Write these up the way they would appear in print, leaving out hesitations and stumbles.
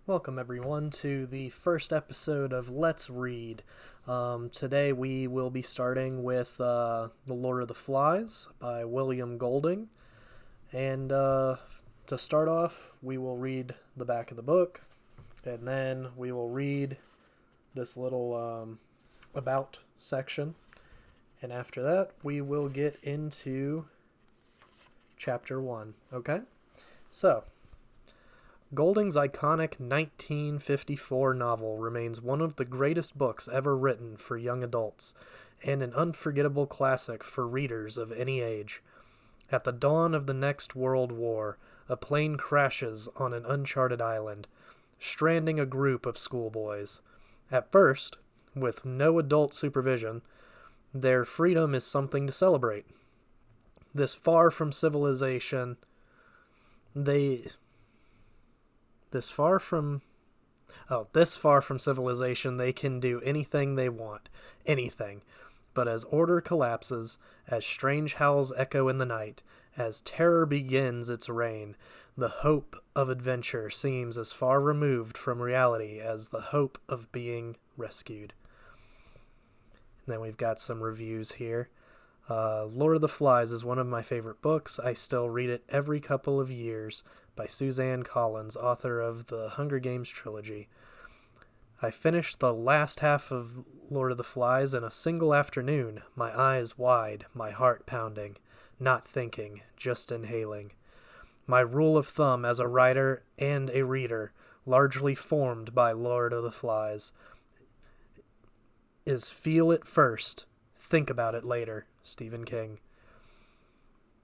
Welcome, everyone, to the first episode of Let's Read. Today we will be starting with The Lord of the Flies by William Golding. And to start off, we will read the back of the book, and then we will read this little about section. And after that, we will get into Chapter 1, okay? So, Golding's iconic 1954 novel remains one of the greatest books ever written for young adults, and an unforgettable classic for readers of any age. At the dawn of the next World War, a plane crashes on an uncharted island, stranding a group of schoolboys. At first, with no adult supervision, their freedom is something to celebrate. This far from civilization, this far from civilization, they can do anything they want. Anything. But as order collapses, as strange howls echo in the night, as terror begins its reign, the hope of adventure seems as far removed from reality as the hope of being rescued. And then we've got some reviews here. Lord of the Flies is one of my favorite books. I still read it every couple of years, by Suzanne Collins, author of the Hunger Games trilogy. I finished the last half of Lord of the Flies in a single afternoon, my eyes wide, my heart pounding, not thinking, just inhaling. My rule of thumb as a writer and a reader, largely formed by Lord of the Flies, is feel it first, think about it later. Stephen King.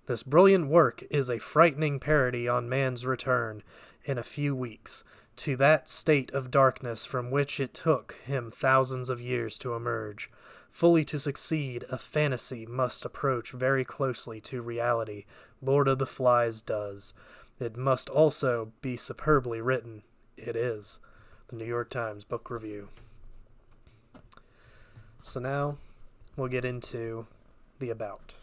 This brilliant work is a frightening parody on man's return, in a few weeks, to that state of darkness from which it took him thousands of years to emerge. Fully to succeed, a fantasy must approach very closely to reality. Lord of the Flies does. It must also be superbly written. It is. The New York Times Book Review. So now, we'll get into the about.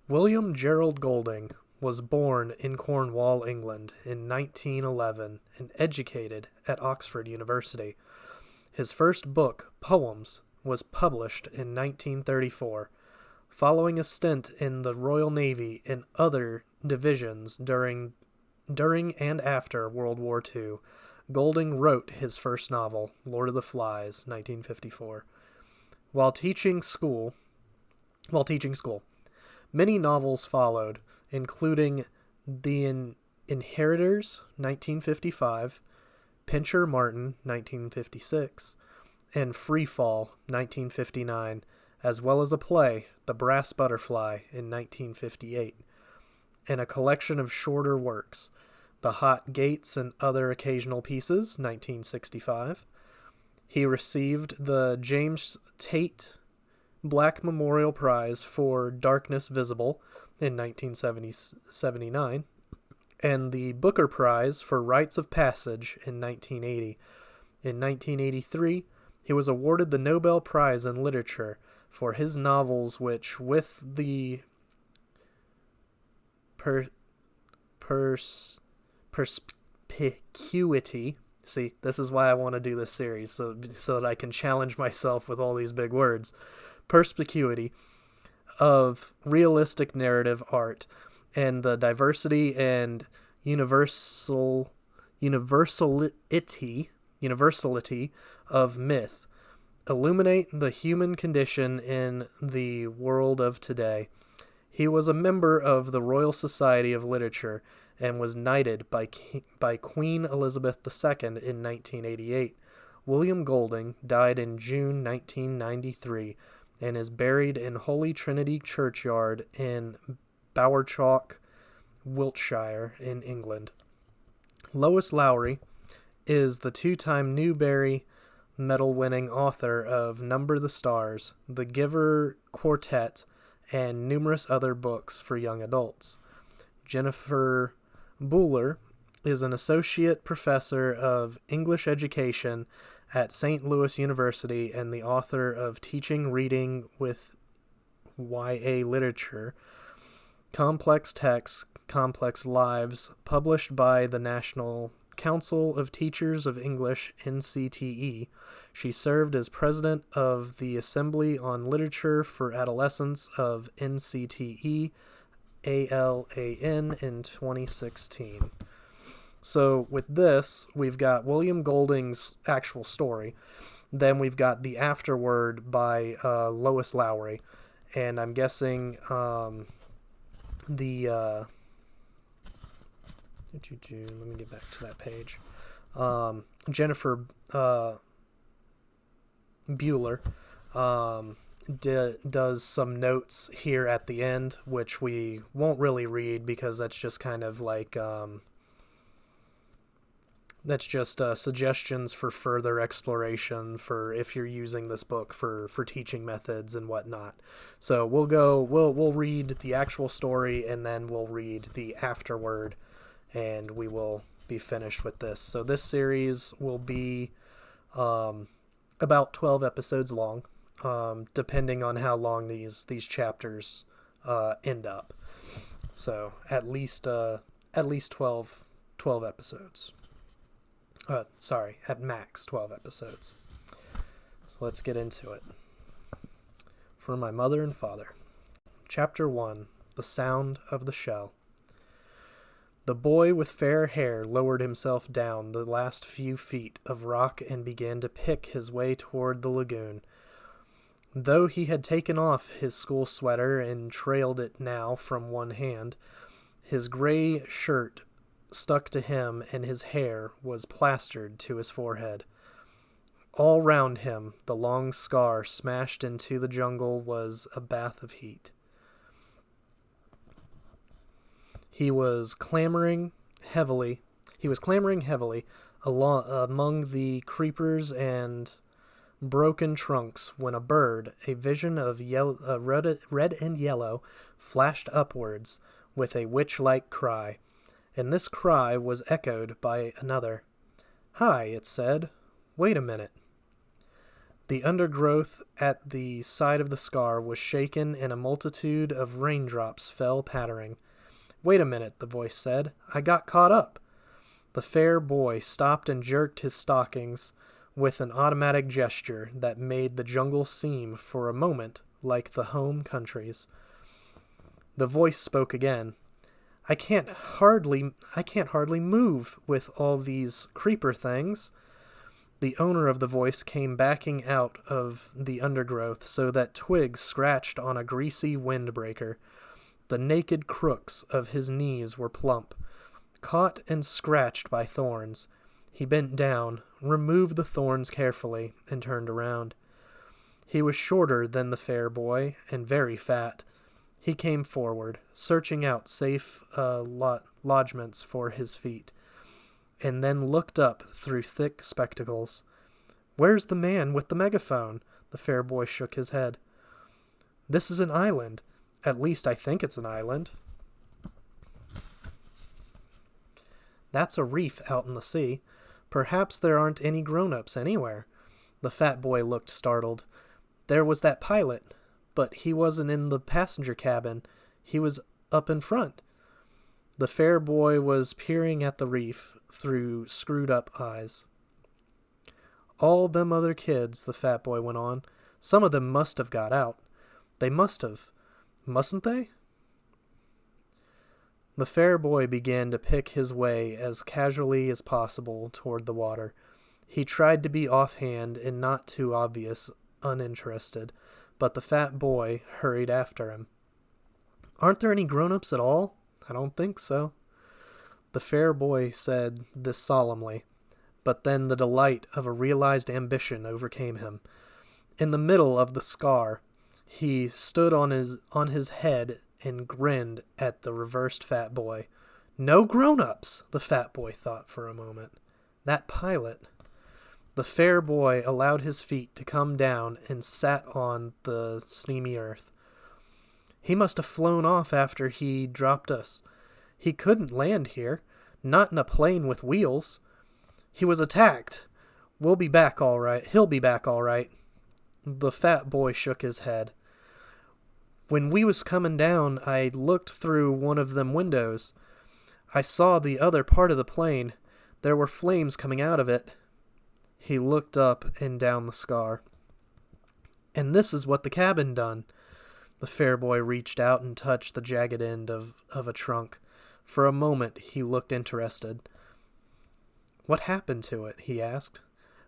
William Gerald Golding was born in Cornwall, England in 1911 and educated at Oxford University. His first book, Poems, was published in 1934. Following a stint in the Royal Navy and other divisions during and after World War II, Golding wrote his first novel, Lord of the Flies, 1954. While teaching school, many novels followed, including The Inheritors, 1955, Pincher Martin, 1956, and Free Fall, 1959, as well as a play, The Brass Butterfly, in 1958, and a collection of shorter works, The Hot Gates and Other Occasional Pieces, 1965. He received the James Tate Black Memorial Prize for Darkness Visible in 1979, and the Booker Prize for Rites of Passage in 1980. In 1983, he was awarded the Nobel Prize in Literature for his novels which, with the perspicuity. See, this is why I want to do this series, so that I can challenge myself with all these big words. Perspicuity of realistic narrative art and the diversity and universality of myth illuminate the human condition in the world of today. He was a member of the Royal Society of Literature and was knighted by Queen Elizabeth II in 1988. William Golding died in June 1993 and is buried in Holy Trinity Churchyard in Bowerchalk, Wiltshire, in England. Lois Lowry is the two-time Newbery Medal-winning author of Number the Stars, The Giver Quartet, and numerous other books for young adults. Jennifer Buhler is an associate professor of English education at St. Louis University and the author of Teaching Reading with YA Literature, Complex Texts, Complex Lives, published by the National Council of Teachers of English, NCTE. She served as president of the Assembly on Literature for Adolescents of NCTE, ALAN, in 2016. So with this, we've got William Golding's actual story. Then we've got The Afterword by Lois Lowry. And I'm guessing let me get back to that page. Jennifer Bueller does some notes here at the end, which we won't really read because that's just kind of like that's just suggestions for further exploration for if you're using this book for teaching methods and whatnot. So we'll read the actual story and then we'll read the afterword, and we will be finished with this. So this series will be about 12 episodes long, depending on how long these chapters end up. So at least 12 episodes. At max 12 episodes. So let's get into it. For my mother and father. Chapter 1, The Sound of the Shell. The boy with fair hair lowered himself down the last few feet of rock and began to pick his way toward the lagoon. Though he had taken off his school sweater and trailed it now from one hand, his gray shirt stuck to him and his hair was plastered to his forehead. All round him, the long scar smashed into the jungle was a bath of heat. He was clambering heavily among the creepers and broken trunks when a bird, a vision of red and yellow, flashed upwards with a witch-like cry. And this cry was echoed by another. "Hi," it said. "Wait a minute." The undergrowth at the side of the scar was shaken and a multitude of raindrops fell pattering. "Wait a minute," the voice said. "I got caught up." The fair boy stopped and jerked his stockings with an automatic gesture that made the jungle seem for a moment like the home countries. The voice spoke again. I can't hardly move with all these creeper things." The owner of the voice came backing out of the undergrowth so that twigs scratched on a greasy windbreaker. The naked crooks of his knees were plump, caught and scratched by thorns. He bent down, removed the thorns carefully, and turned around. He was shorter than the fair boy, and very fat. He came forward, searching out safe lodgments for his feet, and then looked up through thick spectacles. "Where's the man with the megaphone?" The fair boy shook his head. "This is an island. At least I think it's an island." "That's a reef out in the sea. Perhaps there aren't any grown-ups anywhere." The fat boy looked startled. "There was that pilot. But he wasn't in the passenger cabin. He was up in front." The fair boy was peering at the reef through screwed-up eyes. "All them other kids," the fat boy went on. "Some of them must have got out. They must have. Mustn't they?" The fair boy began to pick his way as casually as possible toward the water. He tried to be offhand and not too obvious uninterested, but the fat boy hurried after him. "Aren't there any grown-ups at all?" "I don't think so." The fair boy said this solemnly, but then the delight of a realized ambition overcame him. In the middle of the scar, he stood on his head and grinned at the reversed fat boy. "No grown-ups," the fat boy thought for a moment. That pilot. The fair boy allowed his feet to come down and sat on the steamy earth. "He must have flown off after he dropped us. He couldn't land here, not in a plane with wheels. He was attacked. We'll be back all right. He'll be back all right." The fat boy shook his head. "When we was coming down, I looked through one of them windows. I saw the other part of the plane. There were flames coming out of it. He looked up and down the scar. And this is what the cabin done. The fair boy reached out and touched the jagged end of a trunk. For a moment he looked interested. What happened to it? He asked.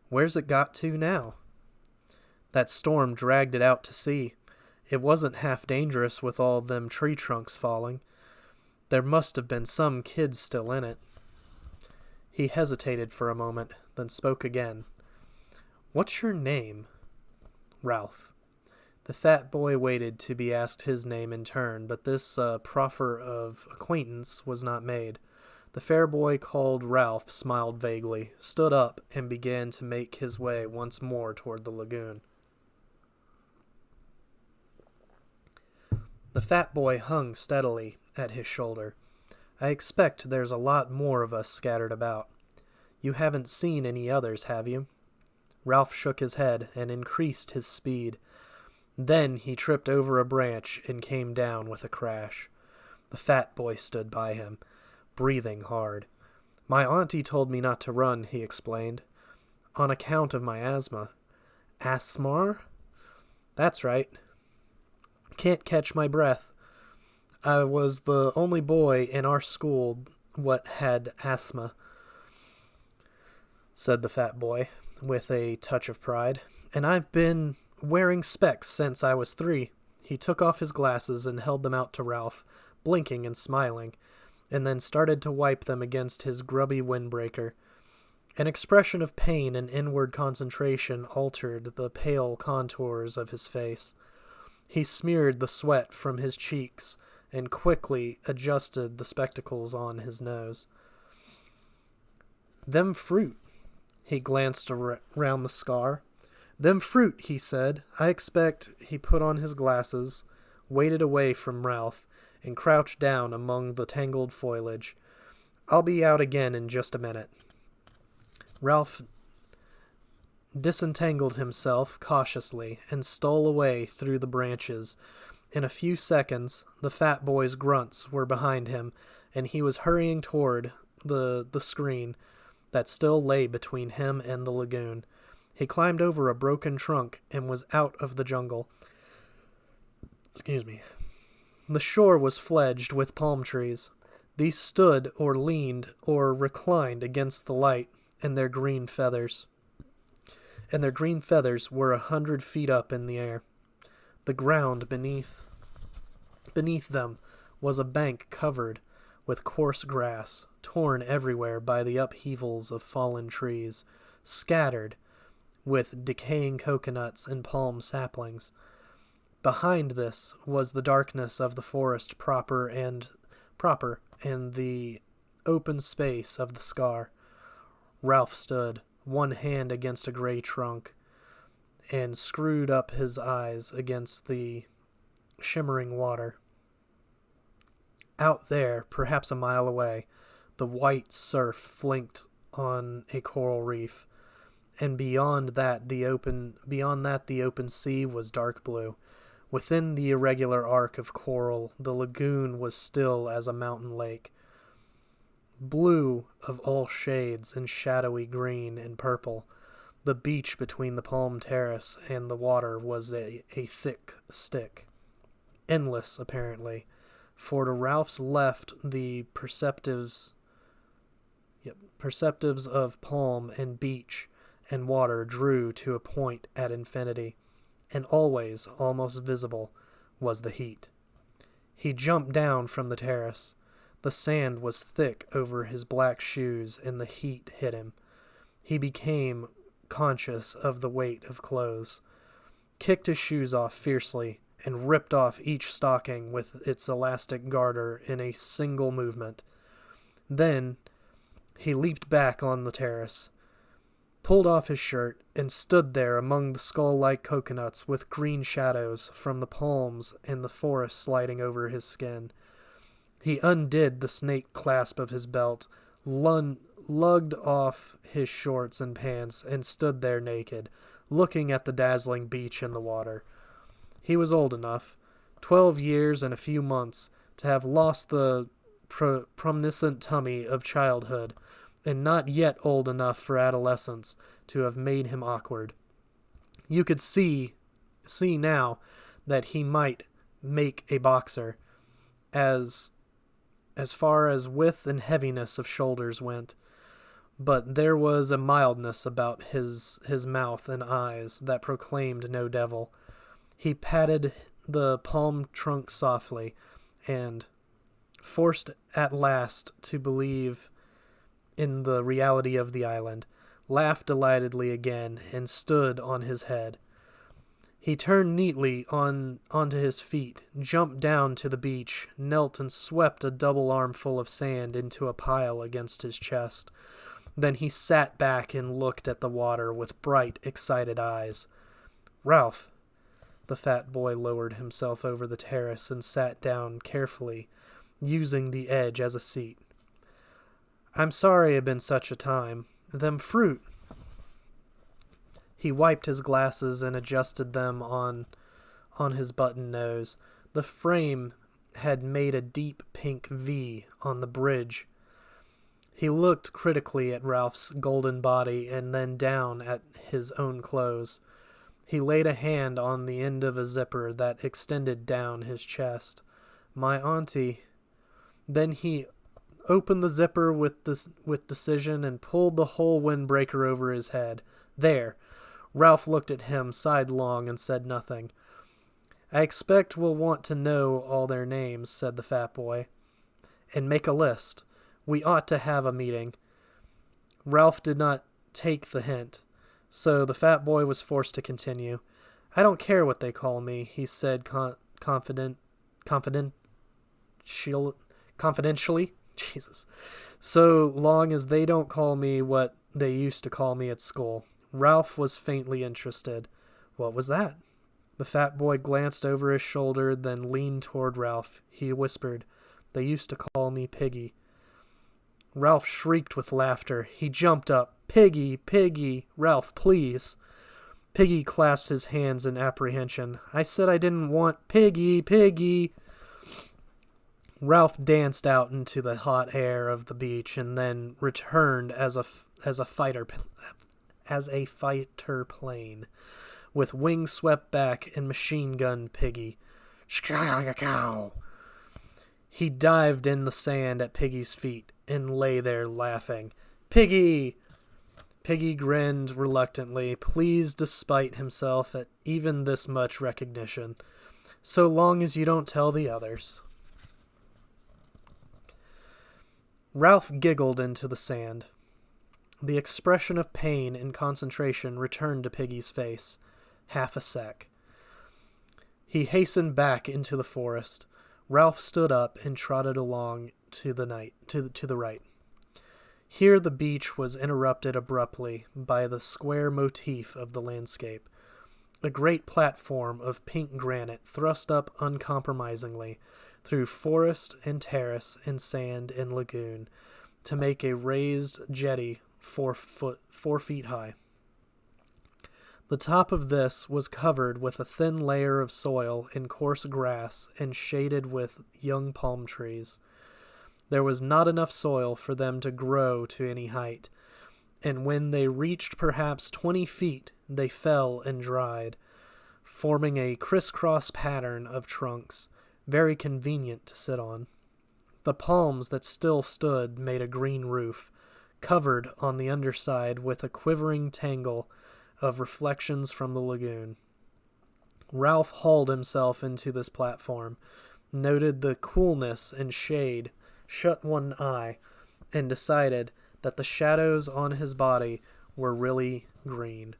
Where's it got to now? That storm dragged it out to sea. It wasn't half dangerous with all them tree trunks falling. There must have been some kids still in it. He hesitated for a moment, then spoke again. What's your name? Ralph. The fat boy waited to be asked his name in turn, but this proffer of acquaintance was not made. The fair boy called Ralph smiled vaguely, stood up, and began to make his way once more toward the lagoon. The fat boy hung steadily at his shoulder. I expect there's a lot more of us scattered about. You haven't seen any others, have you? Ralph shook his head and increased his speed. Then he tripped over a branch and came down with a crash. The fat boy stood by him, breathing hard. My auntie told me not to run, he explained, on account of my asthma. Asthma? That's right. Can't catch my breath. I was the only boy in our school what had asthma, said the fat boy, with a touch of pride, and I've been wearing specs since I was 3. He took off his glasses and held them out to Ralph, blinking and smiling, and then started to wipe them against his grubby windbreaker. An expression of pain and inward concentration altered the pale contours of his face. He smeared the sweat from his cheeks and quickly adjusted the spectacles on his nose. Them fruit. He glanced around the scar. Them fruit, he said. I expect he put on his glasses, waded away from Ralph, and crouched down among the tangled foliage. I'll be out again in just a minute. Ralph disentangled himself cautiously and stole away through the branches. In a few seconds, the fat boy's grunts were behind him, and he was hurrying toward the screen that still lay between him and the lagoon. He climbed over a broken trunk and was out of the jungle. The shore was fledged with palm trees. These stood or leaned or reclined against the light, and their green feathers were 100 feet up in the air. The ground beneath them was a bank covered with coarse grass, torn everywhere by the upheavals of fallen trees, scattered with decaying coconuts and palm saplings. Behind this was the darkness of the forest proper and the open space of the scar. Ralph stood, one hand against a gray trunk, and screwed up his eyes against the shimmering water. Out there, perhaps a mile away, the white surf flinked on a coral reef, and beyond that the open sea was dark blue. Within the irregular arc of coral, the lagoon was still as a mountain lake. Blue of all shades and shadowy green and purple, the beach between the palm terrace and the water was a thick stick. Endless, apparently, for to Ralph's left the perceptives of palm and beach and water drew to a point at infinity, and always, almost visible, was the heat. He jumped down from the terrace. The sand was thick over his black shoes, and the heat hit him. He became conscious of the weight of clothes, kicked his shoes off fiercely, and ripped off each stocking with its elastic garter in a single movement. Then he leaped back on the terrace, pulled off his shirt, and stood there among the skull-like coconuts with green shadows from the palms and the forest sliding over his skin. He undid the snake clasp of his belt, lugged off his shorts and pants, and stood there naked, looking at the dazzling beach and the water. He was old enough, 12 years and a few months, to have lost the promiscuous tummy of childhood, and not yet old enough for adolescence to have made him awkward. You could see now that he might make a boxer, as far as width and heaviness of shoulders went, but there was a mildness about his mouth and eyes that proclaimed no devil. He patted the palm trunk softly, and, forced at last to believe in the reality of the island, laughed delightedly again and stood on his head. He turned neatly onto his feet, jumped down to the beach, knelt and swept a double armful of sand into a pile against his chest. Then he sat back and looked at the water with bright, excited eyes. "Ralph." The fat boy lowered himself over the terrace and sat down carefully, using the edge as a seat. "I'm sorry it been such a time. Them fruit." He wiped his glasses and adjusted them on his button nose. The frame had made a deep pink V on the bridge. He looked critically at Ralph's golden body and then down at his own clothes. He laid a hand on the end of a zipper that extended down his chest. "My auntie." Then he opened the zipper with decision and pulled the whole windbreaker over his head. "There." Ralph looked at him sidelong and said nothing. "I expect we'll want to know all their names," said the fat boy, "and make a list. We ought to have a meeting." Ralph did not take the hint, so the fat boy was forced to continue. "I don't care what they call me," he said confidentially. Jesus. "So long as they don't call me what they used to call me at school." Ralph was faintly interested. "What was that?" The fat boy glanced over his shoulder, then leaned toward Ralph. He whispered, "They used to call me Piggy." Ralph shrieked with laughter. He jumped up. "Piggy, Piggy! Ralph, please!" Piggy clasped his hands in apprehension. "I said I didn't want Piggy, Piggy!" Ralph danced out into the hot air of the beach and then returned as a fighter plane, with wings swept back and machine-gunned Piggy. He dived in the sand at Piggy's feet and lay there laughing. "Piggy!" Piggy grinned reluctantly, pleased despite himself at even this much recognition. "So long as you don't tell the others." Ralph giggled into the sand. The expression of pain and concentration returned to Piggy's face. Half a sec. He hastened back into the forest. Ralph stood up and trotted along to the right. Here the beach was interrupted abruptly by the square motif of the landscape. A great platform of pink granite thrust up uncompromisingly through forest and terrace and sand and lagoon to make a raised jetty 4 feet high. The top of this was covered with a thin layer of soil and coarse grass and shaded with young palm trees. There was not enough soil for them to grow to any height, and when they reached perhaps 20 feet, they fell and dried, forming a crisscross pattern of trunks, very convenient to sit on. The palms that still stood made a green roof, covered on the underside with a quivering tangle of reflections from the lagoon. Ralph hauled himself into this platform, noted the coolness and shade, shut one eye, and decided that the shadows on his body were really green.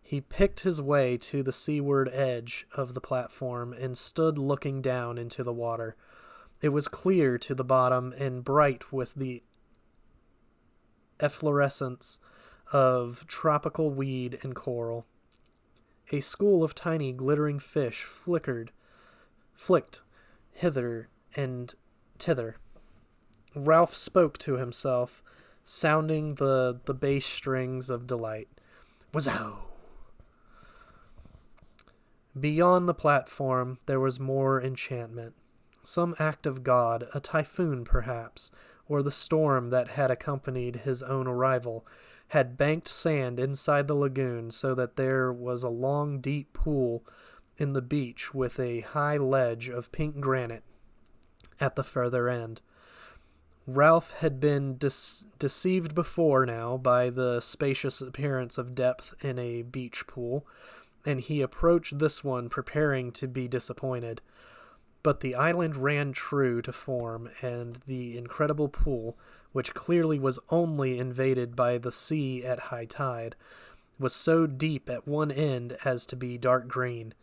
He picked his way to the seaward edge of the platform and stood looking down into the water. It was clear to the bottom and bright with the efflorescence of tropical weed and coral. A school of tiny glittering fish flicked hither and thither. Ralph spoke to himself, sounding the bass strings of delight. Wazzow! Beyond the platform there was more enchantment. Some act of God, a typhoon perhaps, or the storm that had accompanied his own arrival, had banked sand inside the lagoon so that there was a long, deep pool in the beach with a high ledge of pink granite at the further end. Ralph had been deceived before now by the spacious appearance of depth in a beach pool, and he approached this one preparing to be disappointed. But the island ran true to form, and the incredible pool, which clearly was only invaded by the sea at high tide, was so deep at one end as to be dark green.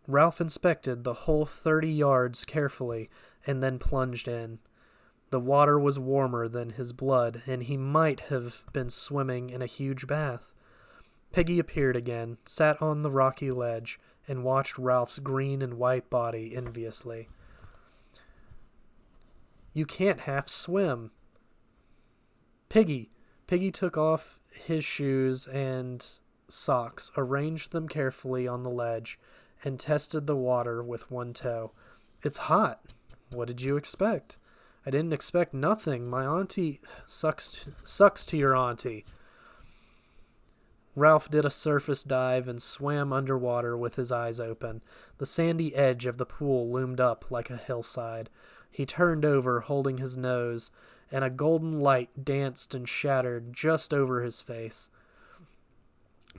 Ralph inspected the whole 30 yards carefully, and then plunged in. The water was warmer than his blood, and he might have been swimming in a huge bath. Piggy appeared again, sat on the rocky ledge, and watched Ralph's green and white body enviously. "You can't half swim." "Piggy!" Piggy took off his shoes and socks, arranged them carefully on the ledge, and tested the water with one toe. "It's hot." "What did you expect?" "I didn't expect nothing. My auntie sucks to your auntie." Ralph did a surface dive and swam underwater with his eyes open. The sandy edge of the pool loomed up like a hillside. He turned over, holding his nose, and a golden light danced and shattered just over his face.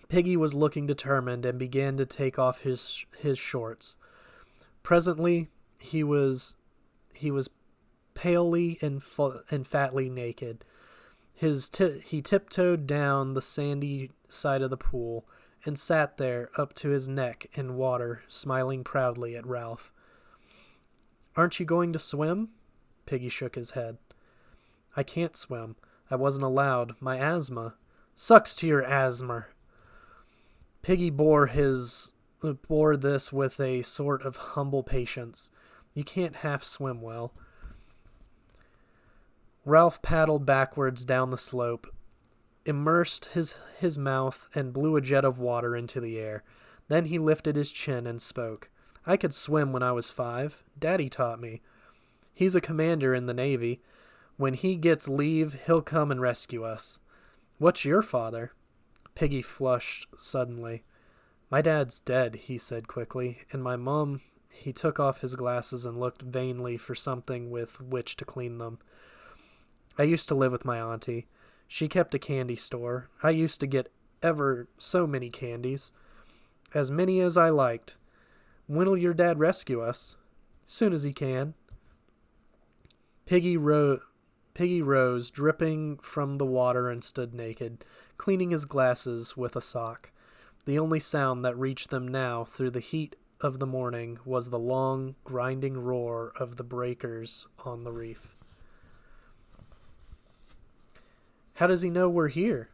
Piggy was looking determined and began to take off his shorts. Presently, he was palely and fatly naked. He tiptoed down the sandy side of the pool and sat there up to his neck in water, smiling proudly at Ralph. "Aren't you going to swim?" Piggy shook his head. "I can't swim. I wasn't allowed. My asthma." "Sucks to your asthma." Piggy bore this with a sort of humble patience. "You can't half swim well." Ralph paddled backwards down the slope, immersed his mouth, and blew a jet of water into the air. Then he lifted his chin and spoke. "I could swim when I was 5. Daddy taught me. He's a commander in the Navy. When he gets leave, he'll come and rescue us." "What's your father?" Piggy flushed suddenly. "My dad's dead," he said quickly, "and my mom—" He took off his glasses and looked vainly for something with which to clean them. "I used to live with my auntie. She kept a candy store. I used to get ever so many candies. As many as I liked. When'll your dad rescue us?" "Soon as he can." Piggy rose, dripping from the water, and stood naked, cleaning his glasses with a sock. The only sound that reached them now through the heat of the morning was the long, grinding roar of the breakers on the reef. "How does he know we're here?"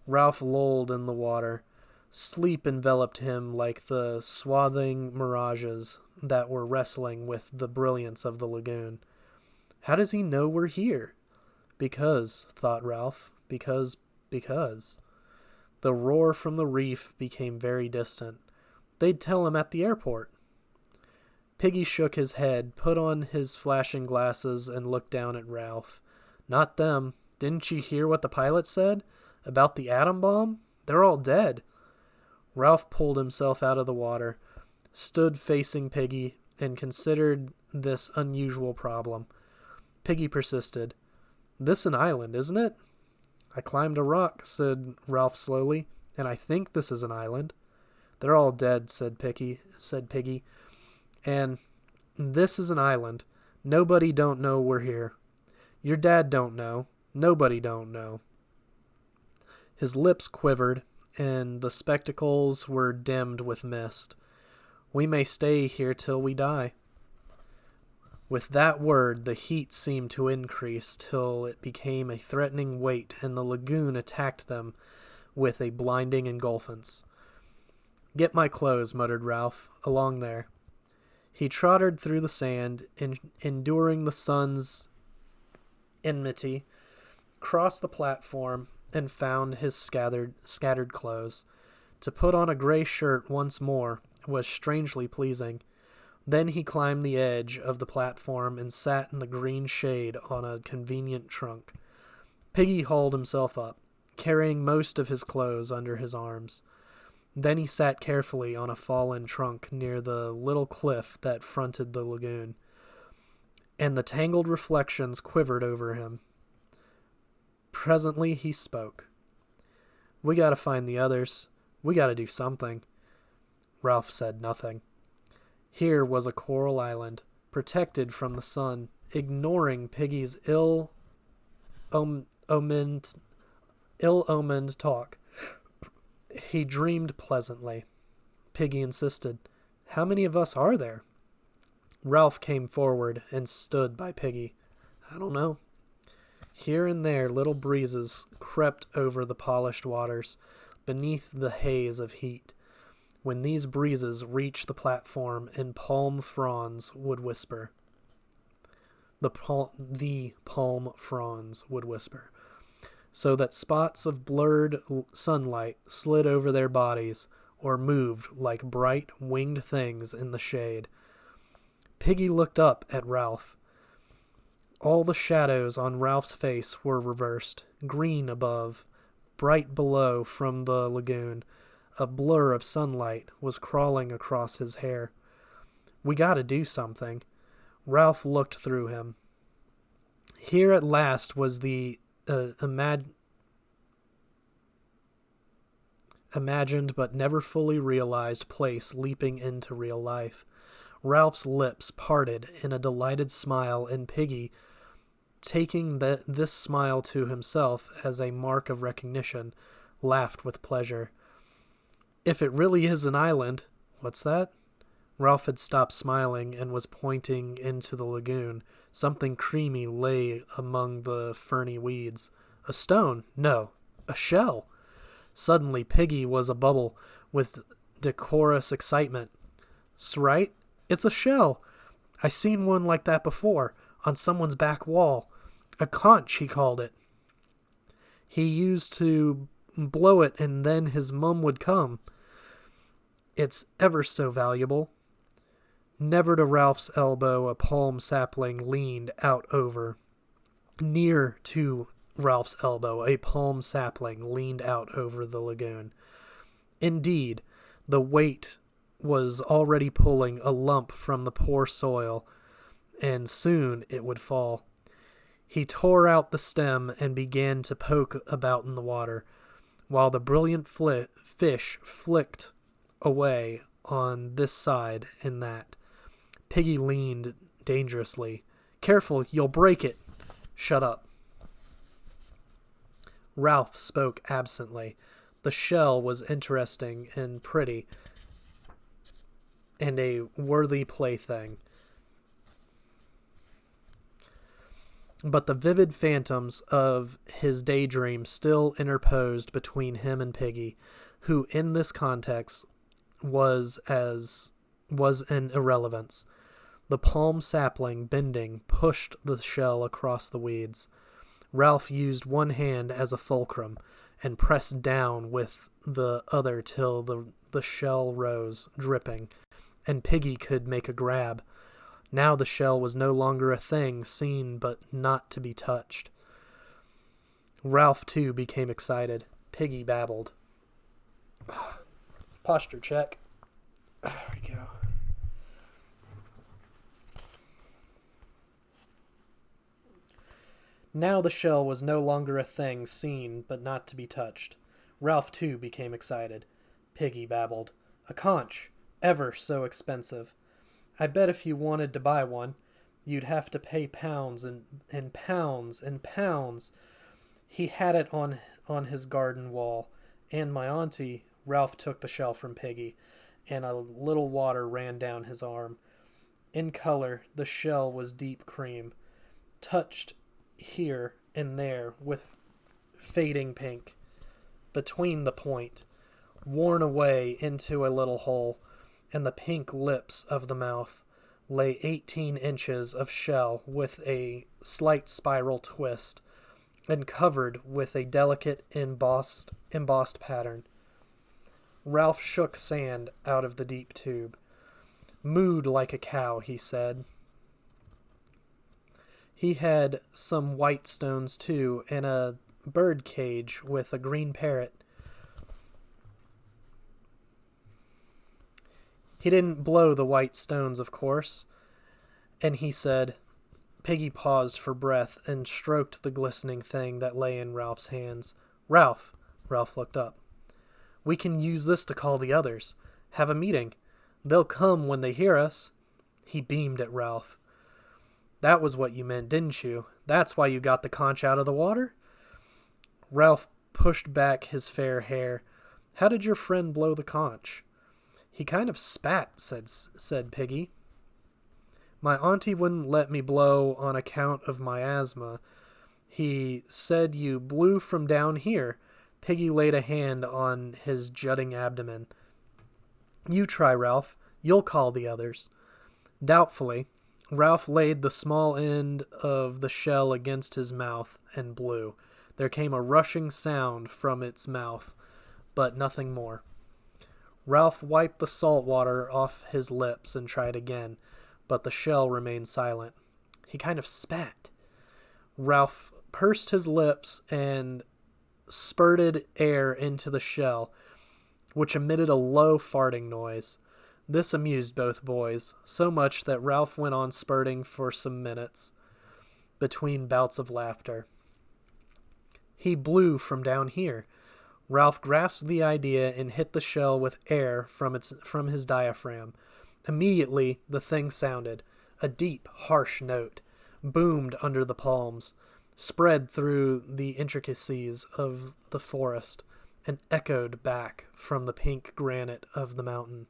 Ralph lolled in the water. Sleep enveloped him like the swathing mirages that were wrestling with the brilliance of the lagoon. "How does he know we're here?" "Because," thought Ralph, because. The roar from the reef became very distant. They'd tell him at the airport. Piggy shook his head, put on his flashing glasses, and looked down at Ralph. "Not them. Didn't you hear what the pilot said? About the atom bomb? They're all dead." Ralph pulled himself out of the water, stood facing Piggy, and considered this unusual problem. Piggy persisted. "This an island, isn't it?" "I climbed a rock," said Ralph slowly, "and I think this is an island." "They're all dead," said Piggy. "And this is an island. Nobody don't know we're here. Your dad don't know. Nobody don't know." His lips quivered, and the spectacles were dimmed with mist. "We may stay here till we die." With that word, the heat seemed to increase till it became a threatening weight, and the lagoon attacked them with a blinding engulfance. "Get my clothes," muttered Ralph. "Along there." He trotted through the sand, enduring the sun's enmity, crossed the platform, and found his scattered clothes. To put on a gray shirt once more was strangely pleasing. Then he climbed the edge of the platform and sat in the green shade on a convenient trunk. Piggy hauled himself up, carrying most of his clothes under his arms. Then he sat carefully on a fallen trunk near the little cliff that fronted the lagoon, and the tangled reflections quivered over him. Presently he spoke. "We gotta find the others. We gotta do something." Ralph said nothing. Here was a coral island, protected from the sun, ignoring Piggy's ill-omened talk. He dreamed pleasantly. Piggy insisted, "How many of us are there?" Ralph came forward and stood by Piggy. "I don't know." Here and there little breezes crept over the polished waters, beneath the haze of heat. When these breezes reached the platform and palm fronds would whisper. The palm fronds would whisper, so that spots of blurred sunlight slid over their bodies or moved like bright winged things in the shade. Piggy looked up at Ralph. All the shadows on Ralph's face were reversed, green above, bright below from the lagoon. A blur of sunlight was crawling across his hair. "We gotta do something." Ralph looked through him. Here at last was the imagined but never fully realized place leaping into real life. Ralph's lips parted in a delighted smile, and Piggy, taking this smile to himself as a mark of recognition, laughed with pleasure. "If it really is an island, what's that?" Ralph had stopped smiling and was pointing into the lagoon. Something creamy lay among the ferny weeds. "A stone? No, a shell." Suddenly Piggy was abubble with decorous excitement. "'S right, it's a shell. I seen one like that before, on someone's back wall. A conch, he called it. He used to blow it and then his mum would come. It's ever so valuable." Never to Ralph's elbow a palm sapling leaned out over. Near to Ralph's elbow a palm sapling leaned out over the lagoon. Indeed, the weight was already pulling a lump from the poor soil, and soon it would fall. He tore out the stem and began to poke about in the water, while the brilliant fish flicked away on this side and that. Piggy leaned dangerously. "Careful, you'll break it." "Shut up." Ralph spoke absently. The shell was interesting and pretty, and a worthy plaything. But the vivid phantoms of his daydream still interposed between him and Piggy, who in this context was an irrelevance. The palm sapling, bending, pushed the shell across the weeds. Ralph used one hand as a fulcrum and pressed down with the other till the shell rose, dripping, and Piggy could make a grab. Now the shell was no longer a thing seen but not to be touched. Ralph, too, became excited. Piggy babbled. Posture check. There we go. Now the shell was no longer a thing seen but not to be touched. Ralph, too, became excited. Piggy babbled. "A conch. Ever so expensive. I bet if you wanted to buy one, you'd have to pay pounds and pounds and pounds. He had it on his garden wall, and my auntie..." Ralph took the shell from Piggy, and a little water ran down his arm. In color, the shell was deep cream, touched here and there with fading pink. Between the point, worn away into a little hole, and the pink lips of the mouth, lay 18 inches of shell with a slight spiral twist, and covered with a delicate embossed pattern. Ralph shook sand out of the deep tube. Mooed like a cow, he said. He had some white stones, too, and a bird cage with a green parrot. He didn't blow the white stones, of course, and he said. Piggy paused for breath and stroked the glistening thing that lay in Ralph's hands. Ralph, Ralph looked up. We can use this to call the others. Have a meeting. They'll come when they hear us. He beamed at Ralph. That was what you meant, didn't you? That's why you got the conch out of the water? Ralph pushed back his fair hair. How did your friend blow the conch? He kind of spat, said Piggy. My auntie wouldn't let me blow on account of my asthma. He said you blew from down here. Piggy laid a hand on his jutting abdomen. You try, Ralph. You'll call the others. Doubtfully, Ralph laid the small end of the shell against his mouth and blew. There came a rushing sound from its mouth, but nothing more. Ralph wiped the salt water off his lips and tried again, but the shell remained silent. He kind of spat. Ralph pursed his lips and spurted air into the shell, which emitted a low farting noise. This amused both boys, so much that Ralph went on spurting for some minutes, between bouts of laughter. He blew from down here. Ralph grasped the idea and hit the shell with air from his diaphragm. Immediately, the thing sounded. A deep, harsh note boomed under the palms, spread through the intricacies of the forest, and echoed back from the pink granite of the mountain.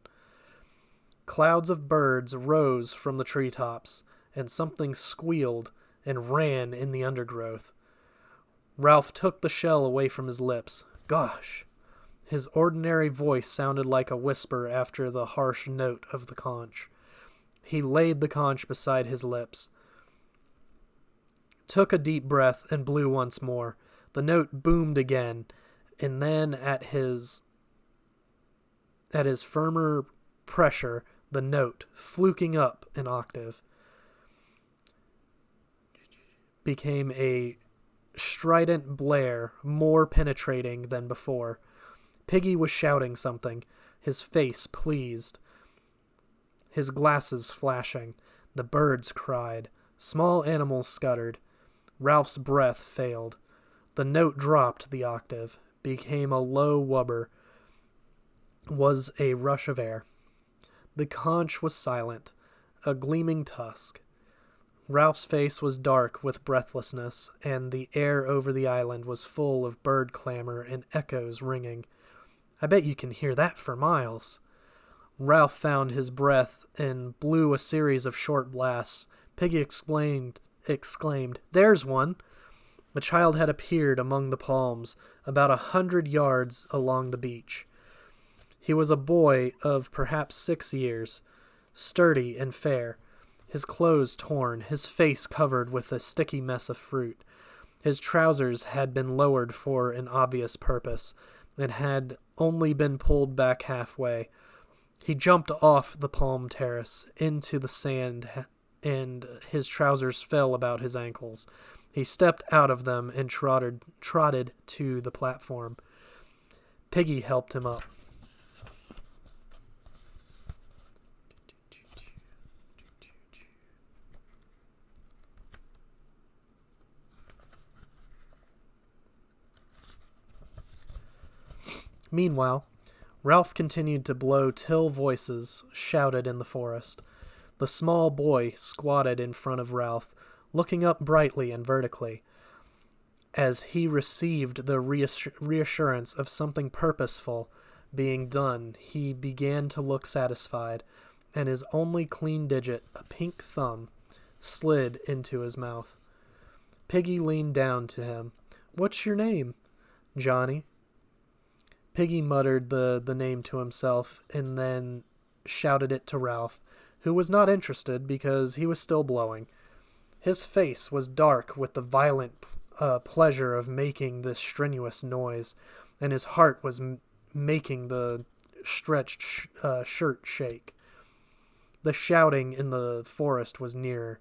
Clouds of birds rose from the treetops, and something squealed and ran in the undergrowth. Ralph took the shell away from his lips. Gosh! His ordinary voice sounded like a whisper after the harsh note of the conch. He laid the conch beside his lips, took a deep breath, and blew once more. The note boomed again, and then at his firmer pressure, the note, fluking up an octave, became a strident blare, more penetrating than before. Piggy was shouting something, his face pleased, his glasses flashing. The birds cried. Small animals scuttered. Ralph's breath failed. The note dropped the octave, became a low wubber, was a rush of air. The conch was silent, a gleaming tusk. Ralph's face was dark with breathlessness, and the air over the island was full of bird clamor and echoes ringing. I bet you can hear that for miles. Ralph found his breath and blew a series of short blasts. Piggy exclaimed, There's one! A child had appeared among the palms, about 100 yards along the beach. He was a boy of perhaps 6 years, sturdy and fair, his clothes torn, his face covered with a sticky mess of fruit. His trousers had been lowered for an obvious purpose, and had only been pulled back halfway. He jumped off the palm terrace into the sand, and his trousers fell about his ankles. He stepped out of them and trotted to the platform. Piggy helped him up. Meanwhile, Ralph continued to blow till voices shouted in the forest. The small boy squatted in front of Ralph, looking up brightly and vertically. As he received the reassurance of something purposeful being done, he began to look satisfied, and his only clean digit, a pink thumb, slid into his mouth. Piggy leaned down to him. What's your name? Johnny. Piggy muttered the name to himself and then shouted it to Ralph, who was not interested because he was still blowing. His face was dark with the violent pleasure of making this strenuous noise, and his heart was making the stretched shirt shake. The shouting in the forest was nearer.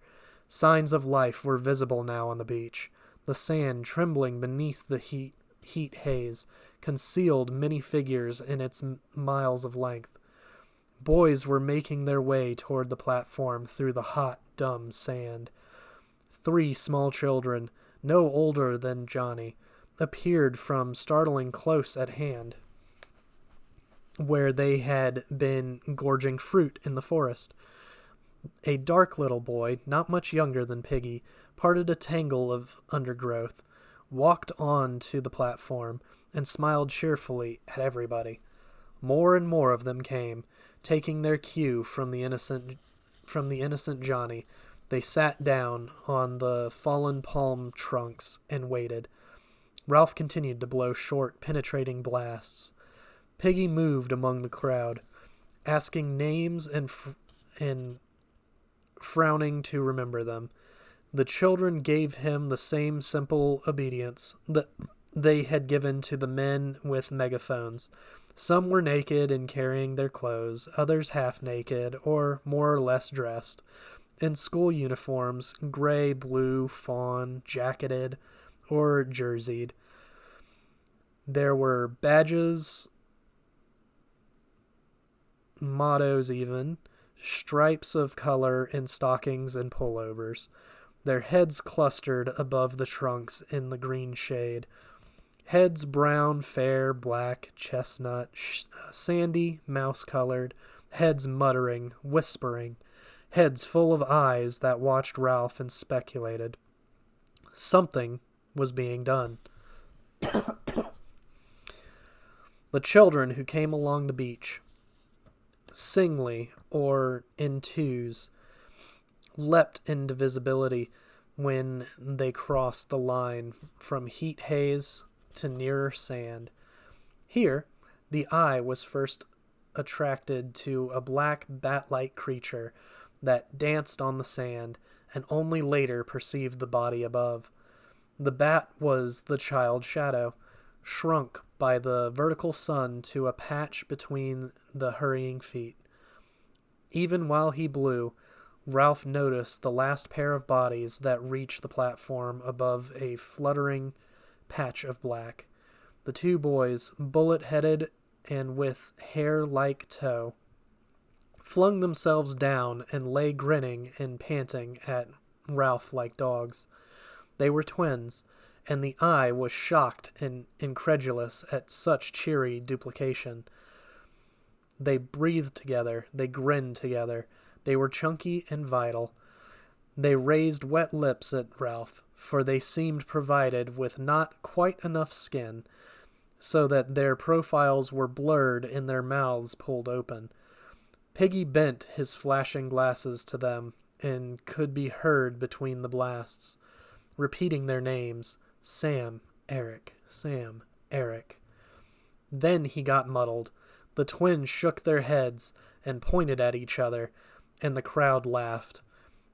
Signs of life were visible now on the beach. The sand, trembling beneath the heat haze, concealed many figures in its miles of length. Boys were making their way toward the platform through the hot, dumb sand. 3 small children, no older than Johnny, appeared from startling close at hand, where they had been gorging fruit in the forest. A dark little boy, not much younger than Piggy, parted a tangle of undergrowth, walked on to the platform, and smiled cheerfully at everybody. More and more of them came, taking their cue from the innocent Johnny. They sat down on the fallen palm trunks and waited. Ralph continued to blow short, penetrating blasts. Piggy moved among the crowd, asking names and frowning to remember them. The children gave him the same simple obedience that they had given to the men with megaphones. Some were naked and carrying their clothes, others half naked or more or less dressed, in school uniforms, gray, blue, fawn, jacketed, or jerseyed. There were badges, mottos even, stripes of color in stockings and pullovers. Their heads clustered above the trunks in the green shade. Heads brown, fair, black, chestnut, sandy, mouse-colored. Heads muttering, whispering. Heads full of eyes that watched Ralph and speculated. Something was being done. The children who came along the beach, singly or in twos, leapt into visibility when they crossed the line from heat haze to nearer sand. Here, the eye was first attracted to a black bat-like creature that danced on the sand, and only later perceived the body above. The bat was the child Shadow, shrunk by the vertical sun to a patch between the hurrying feet. Even while he blew, Ralph noticed the last pair of bodies that reached the platform above a fluttering patch of black. The 2 boys, bullet-headed and with hair like tow, flung themselves down and lay grinning and panting at Ralph like dogs. They were twins, and the eye was shocked and incredulous at such cheery duplication. They breathed together, they grinned together, they were chunky and vital. They raised wet lips at Ralph, for they seemed provided with not quite enough skin, so that their profiles were blurred and their mouths pulled open. Piggy bent his flashing glasses to them, and could be heard between the blasts, repeating their names, Sam, Eric, Sam, Eric. Then he got muddled. The twins shook their heads and pointed at each other, and the crowd laughed.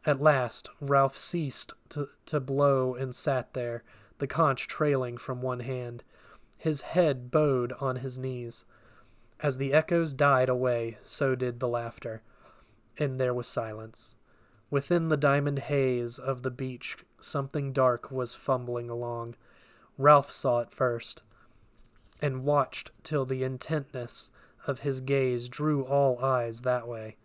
At last, Ralph ceased to blow and sat there, the conch trailing from one hand, his head bowed on his knees. As the echoes died away, so did the laughter, and there was silence. Within the diamond haze of the beach, something dark was fumbling along. Ralph saw it first, and watched till the intentness of his gaze drew all eyes that way.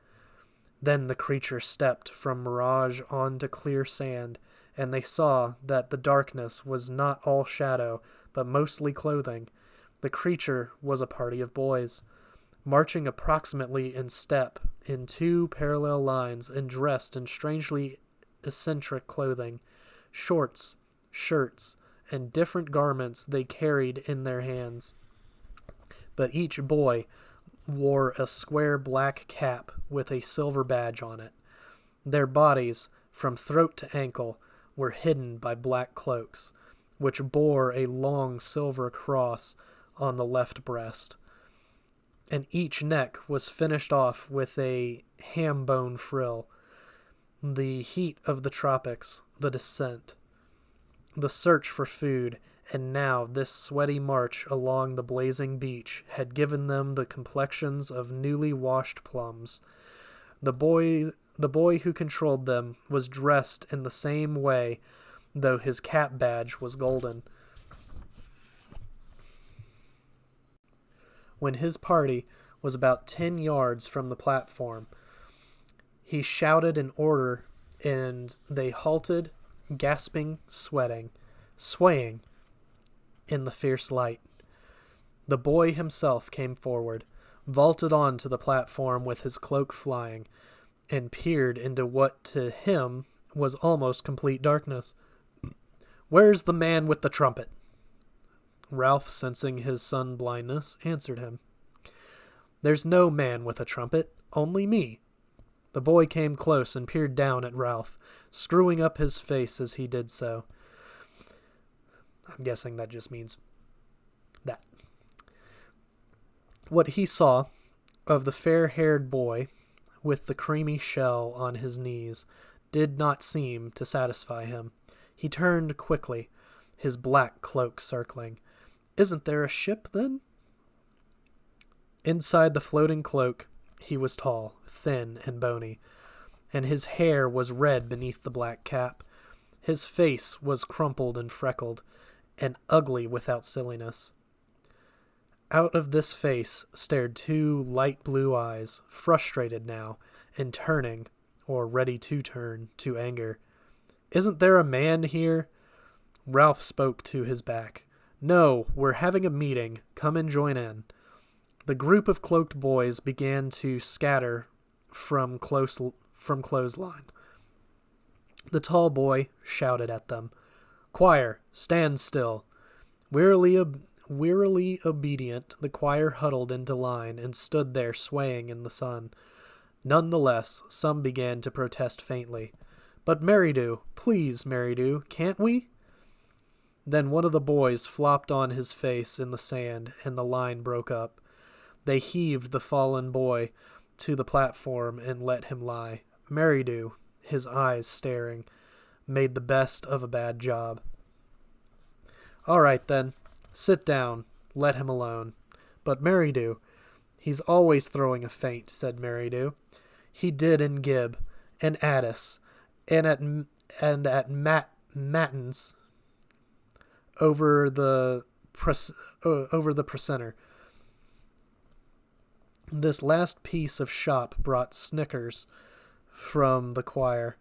Then the creature stepped from mirage on to clear sand, and they saw that the darkness was not all shadow, but mostly clothing. The creature was a party of boys, marching approximately in step, in 2 parallel lines, and dressed in strangely eccentric clothing. Shorts, shirts, and different garments they carried in their hands. But each boy wore a square black cap with a silver badge on it. Their bodies, from throat to ankle, were hidden by black cloaks, which bore a long silver cross on the left breast, and each neck was finished off with a ham-bone frill. The heat of the tropics, the descent, the search for food, and now this sweaty march along the blazing beach had given them the complexions of newly washed plums. The boy who controlled them was dressed in the same way, though his cap badge was golden. When his party was about 10 yards from the platform, he shouted an order, and they halted, gasping, sweating, swaying in the fierce light. The boy himself came forward, vaulted on to the platform with his cloak flying, and peered into what to him was almost complete darkness. "Where's the man with the trumpet?" Ralph, sensing his son blindness, answered him. "There's no man with a trumpet, only me." The boy came close and peered down at Ralph, screwing up his face as he did so. I'm guessing that just means that. What he saw of the fair-haired boy with the creamy shell on his knees did not seem to satisfy him. He turned quickly, his black cloak circling. "Isn't there a ship, then?" Inside the floating cloak, he was tall, thin, and bony, and his hair was red beneath the black cap. His face was crumpled and freckled, and ugly without silliness. Out of this face stared two light blue eyes, frustrated now, and turning, or ready to turn, to anger. "Isn't there a man here?" Ralph spoke to his back. "No, we're having a meeting. Come and join in." The group of cloaked boys began to scatter from clothesline. The tall boy shouted at them. "Choir, stand still." Wearily obedient, the choir huddled into line and stood there swaying in the sun. Nonetheless, some began to protest faintly. "But Merridew, please, Merridew, can't we?" Then one of the boys flopped on his face in the sand, and the line broke up. They heaved the fallen boy to the platform and let him lie. Merridew, his eyes staring, made the best of a bad job. "All right, then. Sit down. Let him alone." "But Merridew, he's always throwing a feint," said Merridew. "He did in Gib, and Addis, and at Matins over the precentor. This last piece of shop brought snickers from the choir,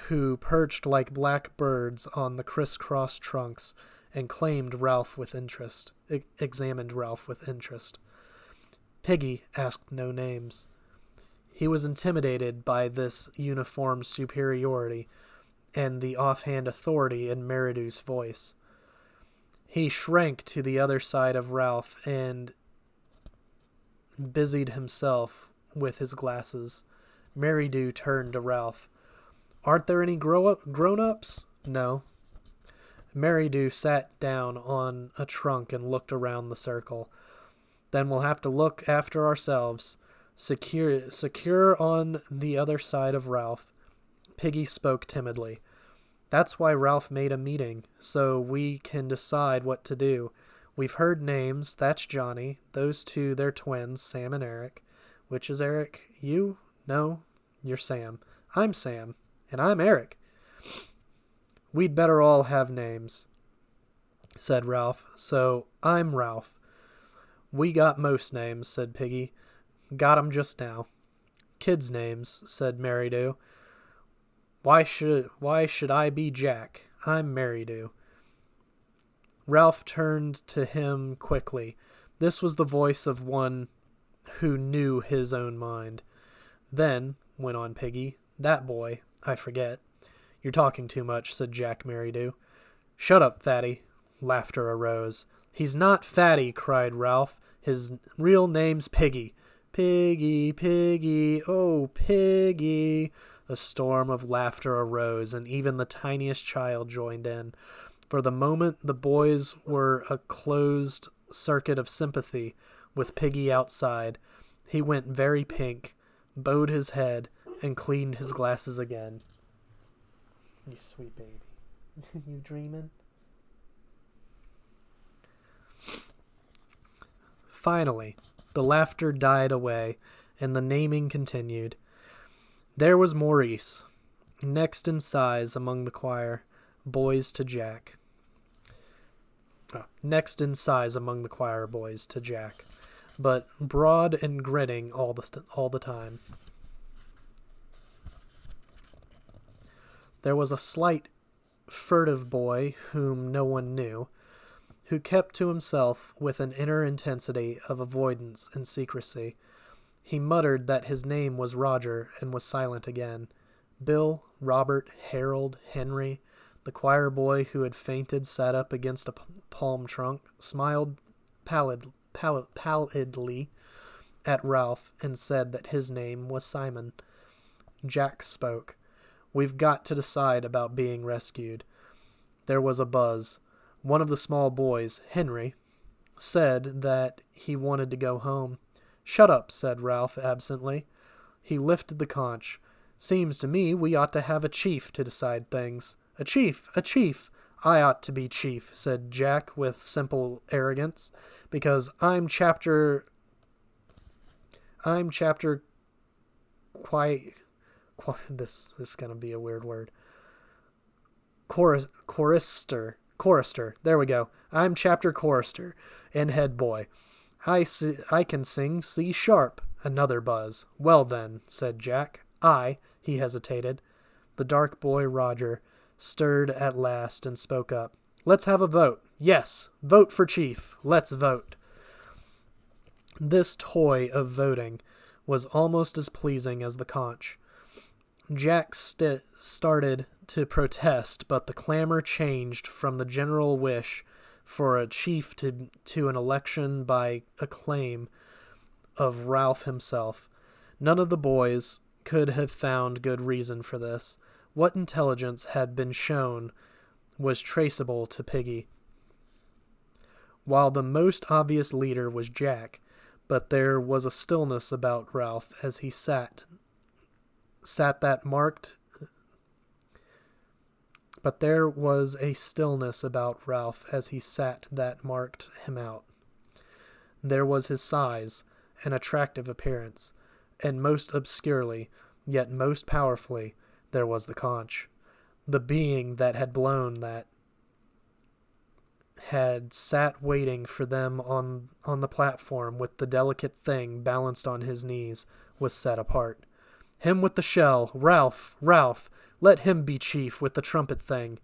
who perched like black birds on the criss-cross trunks and examined Ralph with interest. Piggy asked no names. He was intimidated by this uniform superiority and the offhand authority in Meridew's voice. He shrank to the other side of Ralph and busied himself with his glasses. Merridew turned to Ralph. "Aren't there any grown-ups?" "No." Merridew sat down on a trunk and looked around the circle. "Then we'll have to look after ourselves. Secure on the other side of Ralph." Piggy spoke timidly. "That's why Ralph made a meeting, so we can decide what to do. We've heard names. That's Johnny. Those two, they're twins, Sam and Eric." "Which is Eric? You?" "No, you're Sam." "I'm Sam. And I'm Eric." "We'd better all have names," said Ralph. "So, I'm Ralph." "We got most names," said Piggy. "Got 'em just now." "Kids' names," said Merridew. Why should I be Jack? I'm Merridew." Ralph turned to him quickly. This was the voice of one who knew his own mind. "Then," went on Piggy, "that boy, I forget." "You're talking too much," said Jack Merridew. "Shut up, Fatty." Laughter arose. "He's not Fatty," cried Ralph. "His real name's Piggy." "Piggy, Piggy, oh, Piggy." A storm of laughter arose, and even the tiniest child joined in. For the moment, the boys were a closed circuit of sympathy with Piggy outside. He went very pink, bowed his head, and cleaned his glasses again. "You sweet baby. You dreaming?" Finally, the laughter died away, and the naming continued. There was Maurice, next in size among the choir boys to Jack. Next in size among the choir boys to Jack, but broad and grinning all the time. There was a slight, furtive boy whom no one knew, who kept to himself with an inner intensity of avoidance and secrecy. He muttered that his name was Roger and was silent again. Bill, Robert, Harold, Henry, the choir boy who had fainted sat up against a palm trunk, smiled pallidly at Ralph, and said that his name was Simon. Jack spoke. We've got to decide about being rescued. There was a buzz. One of the small boys, Henry, said that he wanted to go home. Shut up, said Ralph absently. He lifted the conch. Seems to me we ought to have a chief to decide things. A chief, a chief. I ought to be chief, said Jack with simple arrogance, because I'm chapter this is going to be a weird word. Chorister. There we go. I'm chapter chorister and head boy. I can sing C sharp. Another buzz. Well then, said Jack. He hesitated. The dark boy Roger stirred at last and spoke up. Let's have a vote. Yes, vote for chief. Let's vote. This toy of voting was almost as pleasing as the conch. Jack started to protest, but the clamor changed from the general wish for a chief to an election by acclaim of Ralph himself. None of the boys could have found good reason for this. What intelligence had been shown was traceable to Piggy, while the most obvious leader was Jack, but there was a stillness about Ralph as he sat that marked him out. There was his size and attractive appearance, and most obscurely, yet most powerfully, there was the conch. The being that had blown that had sat waiting for them on the platform with the delicate thing balanced on his knees was set apart. Him with the shell, Ralph, let him be chief with the trumpet thing.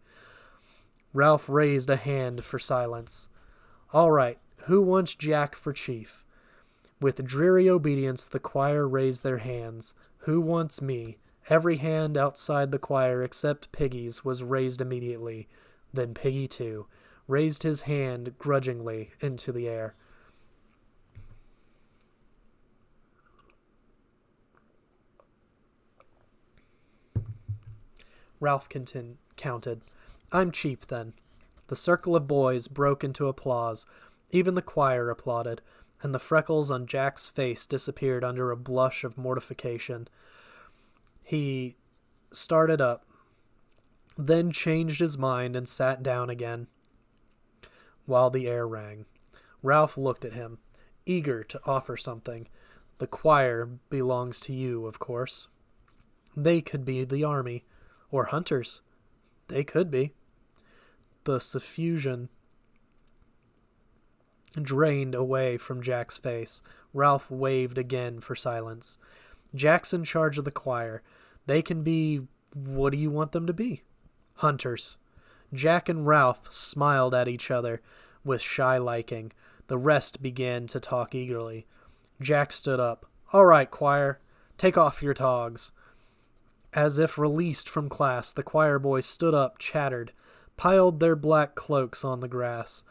Ralph raised a hand for silence. All right, who wants Jack for chief? With dreary obedience, the choir raised their hands. Who wants me? Every hand outside the choir except Piggy's was raised immediately. Then Piggy, too, raised his hand grudgingly into the air. Ralph counted. I'm chief, then. The circle of boys broke into applause. Even the choir applauded, and the freckles on Jack's face disappeared under a blush of mortification. He started up, then changed his mind and sat down again, while the air rang. Ralph looked at him, eager to offer something. The choir belongs to you, of course. They could be the army. Or hunters. They could be. The suffusion drained away from Jack's face. Ralph waved again for silence. Jack's in charge of the choir. They can be... What do you want them to be? Hunters. Jack and Ralph smiled at each other with shy liking. The rest began to talk eagerly. Jack stood up. All right, choir. Take off your togs. As if released from class, the choir boys stood up, chattered, piled their black cloaks on the grass.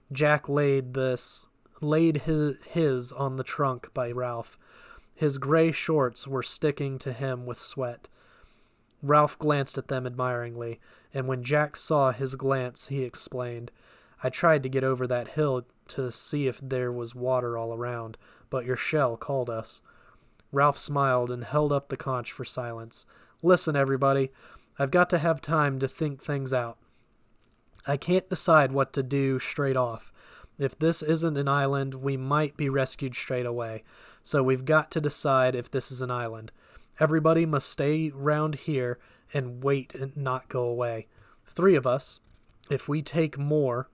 Jack laid his on the trunk by Ralph. His gray shorts were sticking to him with sweat. Ralph glanced at them admiringly, and when Jack saw his glance, he explained, I tried to get over that hill to see if there was water all around, but your shell called us. Ralph smiled and held up the conch for silence. Listen, everybody, I've got to have time to think things out. I can't decide what to do straight off. If this isn't an island, we might be rescued straight away. So we've got to decide if this is an island. Everybody must stay round here and wait and not go away. Three of us, if we take more,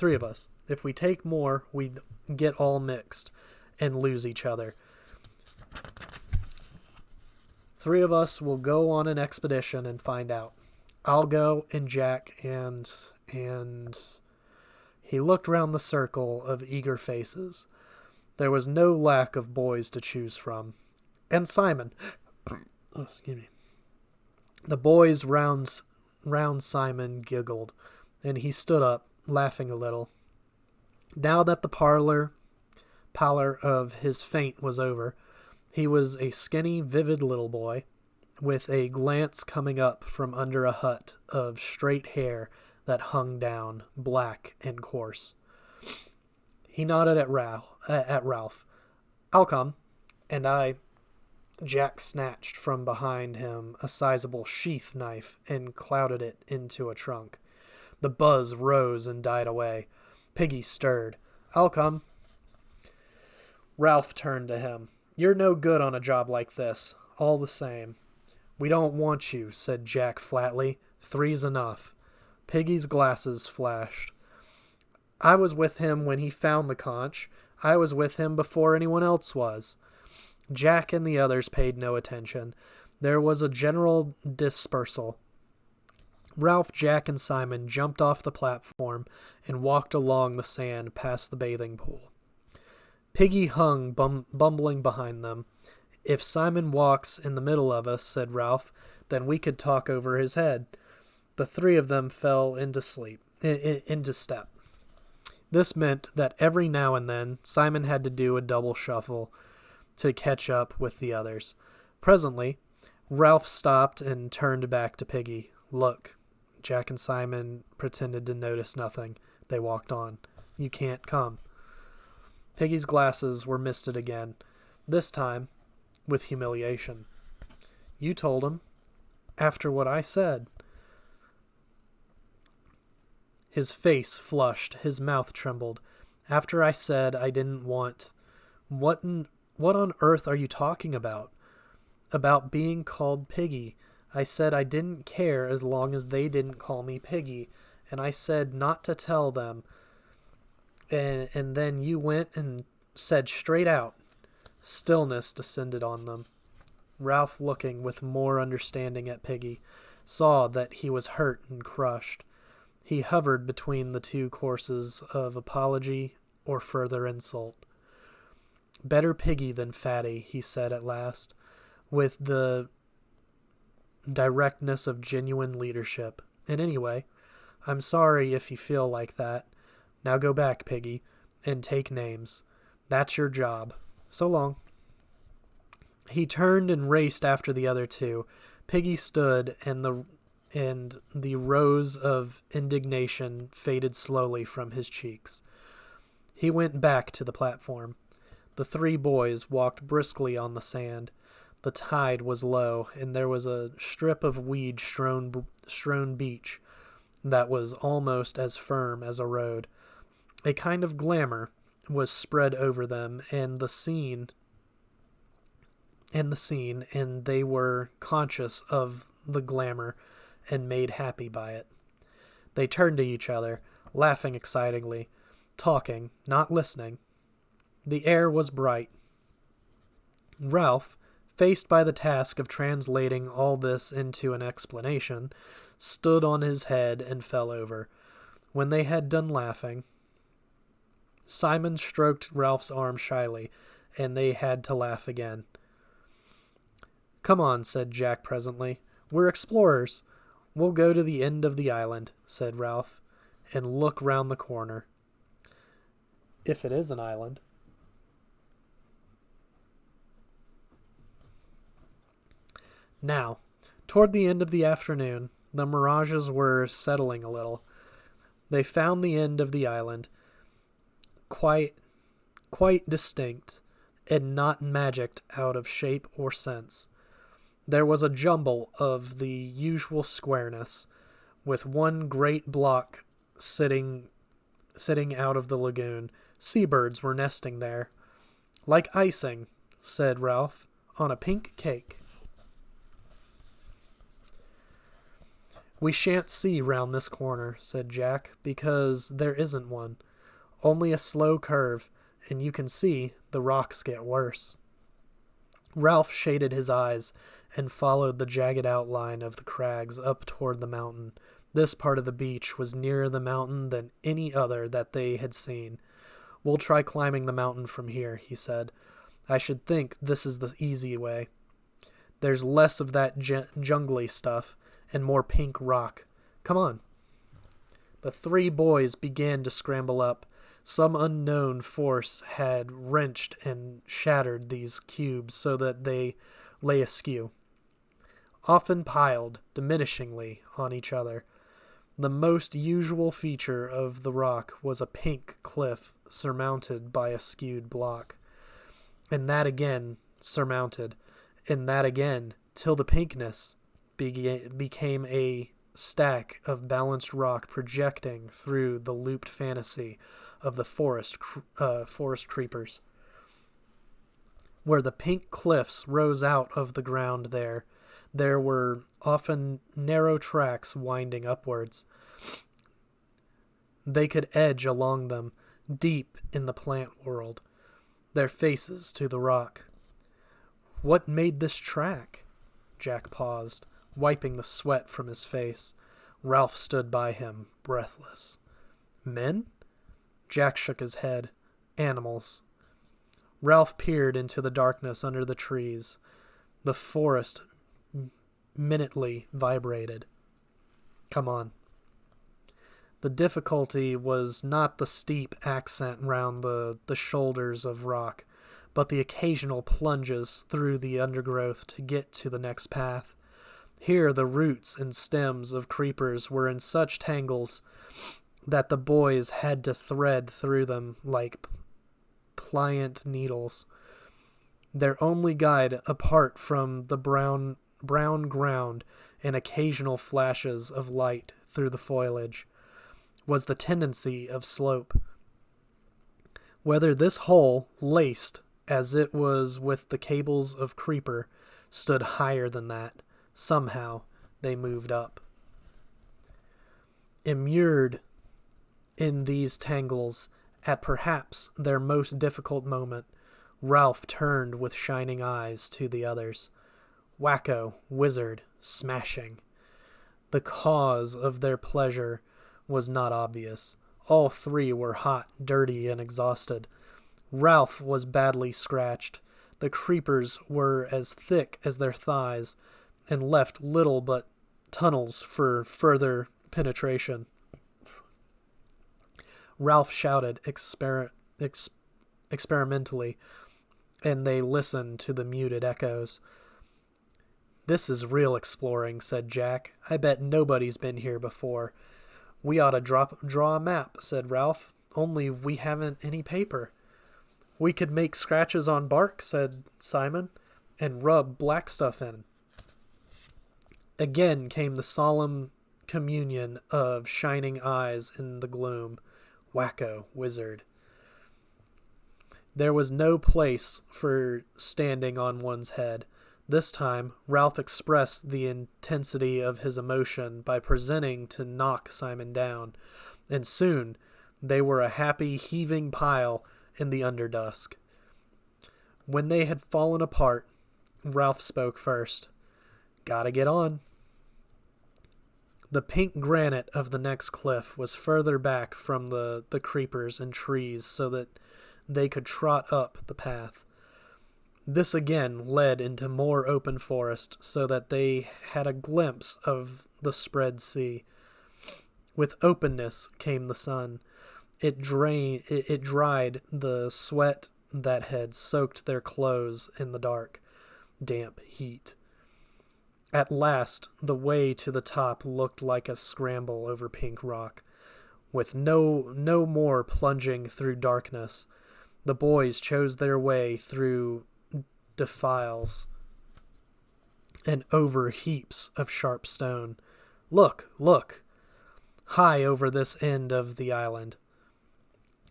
we get all mixed and lose each other. Three of us will go on an expedition and find out. I'll go, and Jack, and he looked round the circle of eager faces. There was no lack of boys to choose from. And Simon. Oh, excuse me. The boys round Simon giggled, and he stood up, laughing a little. Now that the pallor of his faint was over, he was a skinny, vivid little boy, with a glance coming up from under a hut of straight hair that hung down, black and coarse. He nodded at Ralph. I'll come. And Jack snatched from behind him a sizable sheath knife and clouded it into a trunk. The buzz rose and died away. Piggy stirred. I'll come. Ralph turned to him. You're no good on a job like this, all the same. We don't want you, said Jack flatly. Three's enough. Piggy's glasses flashed. I was with him when he found the conch. I was with him before anyone else was. Jack and the others paid no attention. There was a general dispersal. Ralph, Jack, and Simon jumped off the platform and walked along the sand past the bathing pool. Piggy hung, bumbling behind them. If Simon walks in the middle of us, said Ralph, then we could talk over his head. The three of them fell into step. This meant that every now and then Simon had to do a double shuffle to catch up with the others. Presently, Ralph stopped and turned back to Piggy. Look. Jack and Simon pretended to notice nothing. They walked on. You can't come. Piggy's glasses were misted again, this time with humiliation. You told him, after what I said. His face flushed, his mouth trembled. After I said I didn't want... What on earth are you talking about? About being called Piggy. I said I didn't care as long as they didn't call me Piggy, and I said not to tell them. And then you went and said straight out. Stillness descended on them. Ralph, looking with more understanding at Piggy, saw that he was hurt and crushed. He hovered between the two courses of apology or further insult. Better Piggy than Fatty, he said at last, with the directness of genuine leadership. And anyway, I'm sorry if you feel like that. Now go back, Piggy, and take names. That's your job. So long. He turned and raced after the other two. Piggy stood, and the rose of indignation faded slowly from his cheeks. He went back to the platform. The three boys walked briskly on the sand. The tide was low, and there was a strip of weed-strewn beach that was almost as firm as a road. A kind of glamour was spread over them, and they were conscious of the glamour and made happy by it. They turned to each other, laughing excitingly, talking, not listening. The air was bright. Ralph, faced by the task of translating all this into an explanation, stood on his head and fell over. When they had done laughing, Simon stroked Ralph's arm shyly, and they had to laugh again. Come on, said Jack presently. We're explorers. We'll go to the end of the island, said Ralph, and look round the corner. If it is an island. Now, toward the end of the afternoon, the mirages were settling a little. They found the end of the island, quite distinct, and not magicked out of shape or sense. There was a jumble of the usual squareness, with one great block sitting out of the lagoon. Seabirds were nesting there. Like icing, said Ralph, on a pink cake. "We shan't see round this corner," said Jack, "because there isn't one. Only a slow curve, and you can see the rocks get worse." Ralph shaded his eyes and followed the jagged outline of the crags up toward the mountain. This part of the beach was nearer the mountain than any other that they had seen. "We'll try climbing the mountain from here," he said. "I should think this is the easy way. There's less of that jungly stuff and more pink rock. Come on." The three boys began to scramble up. Some unknown force had wrenched and shattered these cubes so that they lay askew, often piled diminishingly on each other. The most usual feature of the rock was a pink cliff surmounted by a skewed block, and that again surmounted, and that again, till the pinkness became a stack of balanced rock projecting through the looped fantasy of the forest creepers. Where the pink cliffs rose out of the ground there were often narrow tracks winding upwards. They could edge along them, deep in the plant world, their faces to the rock. "What made this track?" Jack paused, wiping the sweat from his face. Ralph stood by him, breathless. "Men?" Jack shook his head. "Animals." Ralph peered into the darkness under the trees. The forest minutely vibrated. "Come on." The difficulty was not the steep ascent round the shoulders of rock, but the occasional plunges through the undergrowth to get to the next path. Here the roots and stems of creepers were in such tangles that the boys had to thread through them like pliant needles. Their only guide, apart from the brown ground and occasional flashes of light through the foliage, was the tendency of slope. Whether this hole, laced as it was with the cables of creeper, stood higher than that, somehow they moved up. Immured in these tangles, at perhaps their most difficult moment, Ralph turned with shining eyes to the others. Wacko, wizard, smashing. The cause of their pleasure was not obvious. All three were hot, dirty, and exhausted. Ralph was badly scratched. The creepers were as thick as their thighs, and left little but tunnels for further penetration. Ralph shouted experimentally, and they listened to the muted echoes. "This is real exploring," said Jack. "I bet nobody's been here before." "We ought to draw a map," said Ralph, "only we haven't any paper." "We could make scratches on bark," said Simon, "and rub black stuff in." Again came the solemn communion of shining eyes in the gloom. Wacko, wizard. There was no place for standing on one's head. This time, Ralph expressed the intensity of his emotion by presenting to knock Simon down, and soon they were a happy, heaving pile in the underdusk. When they had fallen apart, Ralph spoke first. "Gotta get on." The pink granite of the next cliff was further back from the creepers and trees so that they could trot up the path. This again led into more open forest so that they had a glimpse of the spread sea. With openness came the sun. It dried the sweat that had soaked their clothes in the dark, damp heat. At last, the way to the top looked like a scramble over pink rock. With no more plunging through darkness, the boys chose their way through defiles and over heaps of sharp stone. Look! High over this end of the island,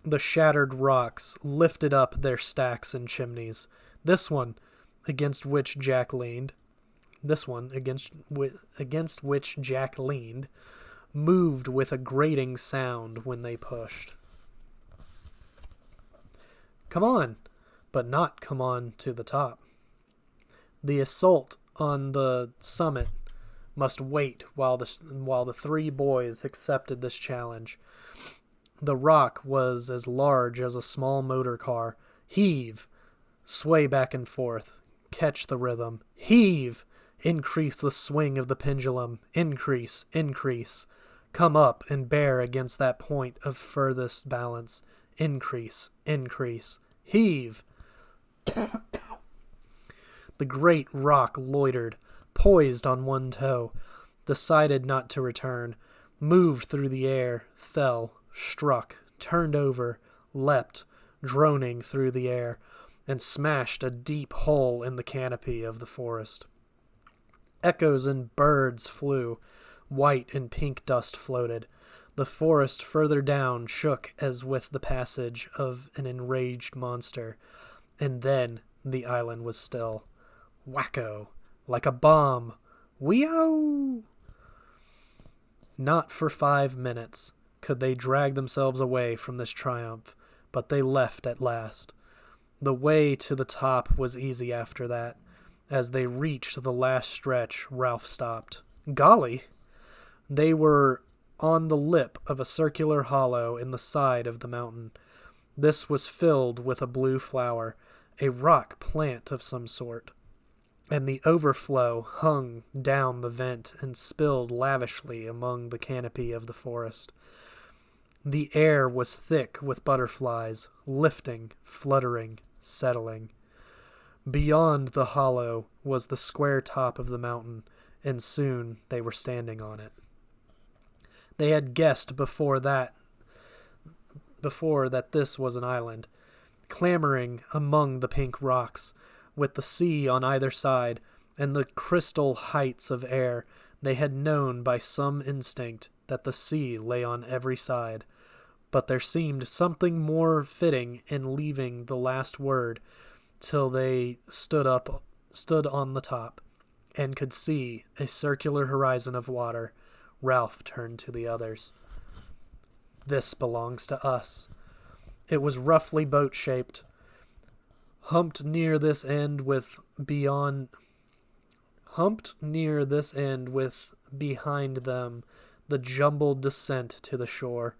the shattered rocks lifted up their stacks and chimneys. This one, against which Jack leaned, this one against which Jack leaned, moved with a grating sound when they pushed. Come on, but not come on to the top. The assault on the summit must wait while the three boys accepted this challenge. The rock was as large as a small motor car. Heave, sway back and forth, catch the rhythm. Heave, increase the swing of the pendulum. Increase, increase. Come up and bear against that point of furthest balance. Increase, increase. Heave. The great rock loitered, poised on one toe, decided not to return, moved through the air, fell, struck, turned over, leapt, droning through the air, and smashed a deep hole in the canopy of the forest. Echoes and birds flew, white and pink dust floated. The forest further down shook as with the passage of an enraged monster, and then the island was still. Wacko, like a bomb. Wee-oh! Not for 5 minutes could they drag themselves away from this triumph, but they left at last. The way to the top was easy after that. As they reached the last stretch, Ralph stopped. Golly! They were on the lip of a circular hollow in the side of the mountain. This was filled with a blue flower, a rock plant of some sort, and the overflow hung down the vent and spilled lavishly among the canopy of the forest. The air was thick with butterflies, lifting, fluttering, settling. Beyond the hollow was the square top of the mountain, and soon they were standing on it. They had guessed before that this was an island, clambering among the pink rocks, with the sea on either side and the crystal heights of air. They had known by some instinct that the sea lay on every side, but there seemed something more fitting in leaving the last word till they stood on the top, and could see a circular horizon of water. Ralph turned to the others. This belongs to us. It was roughly boat-shaped, humped near this end with behind them the jumbled descent to the shore.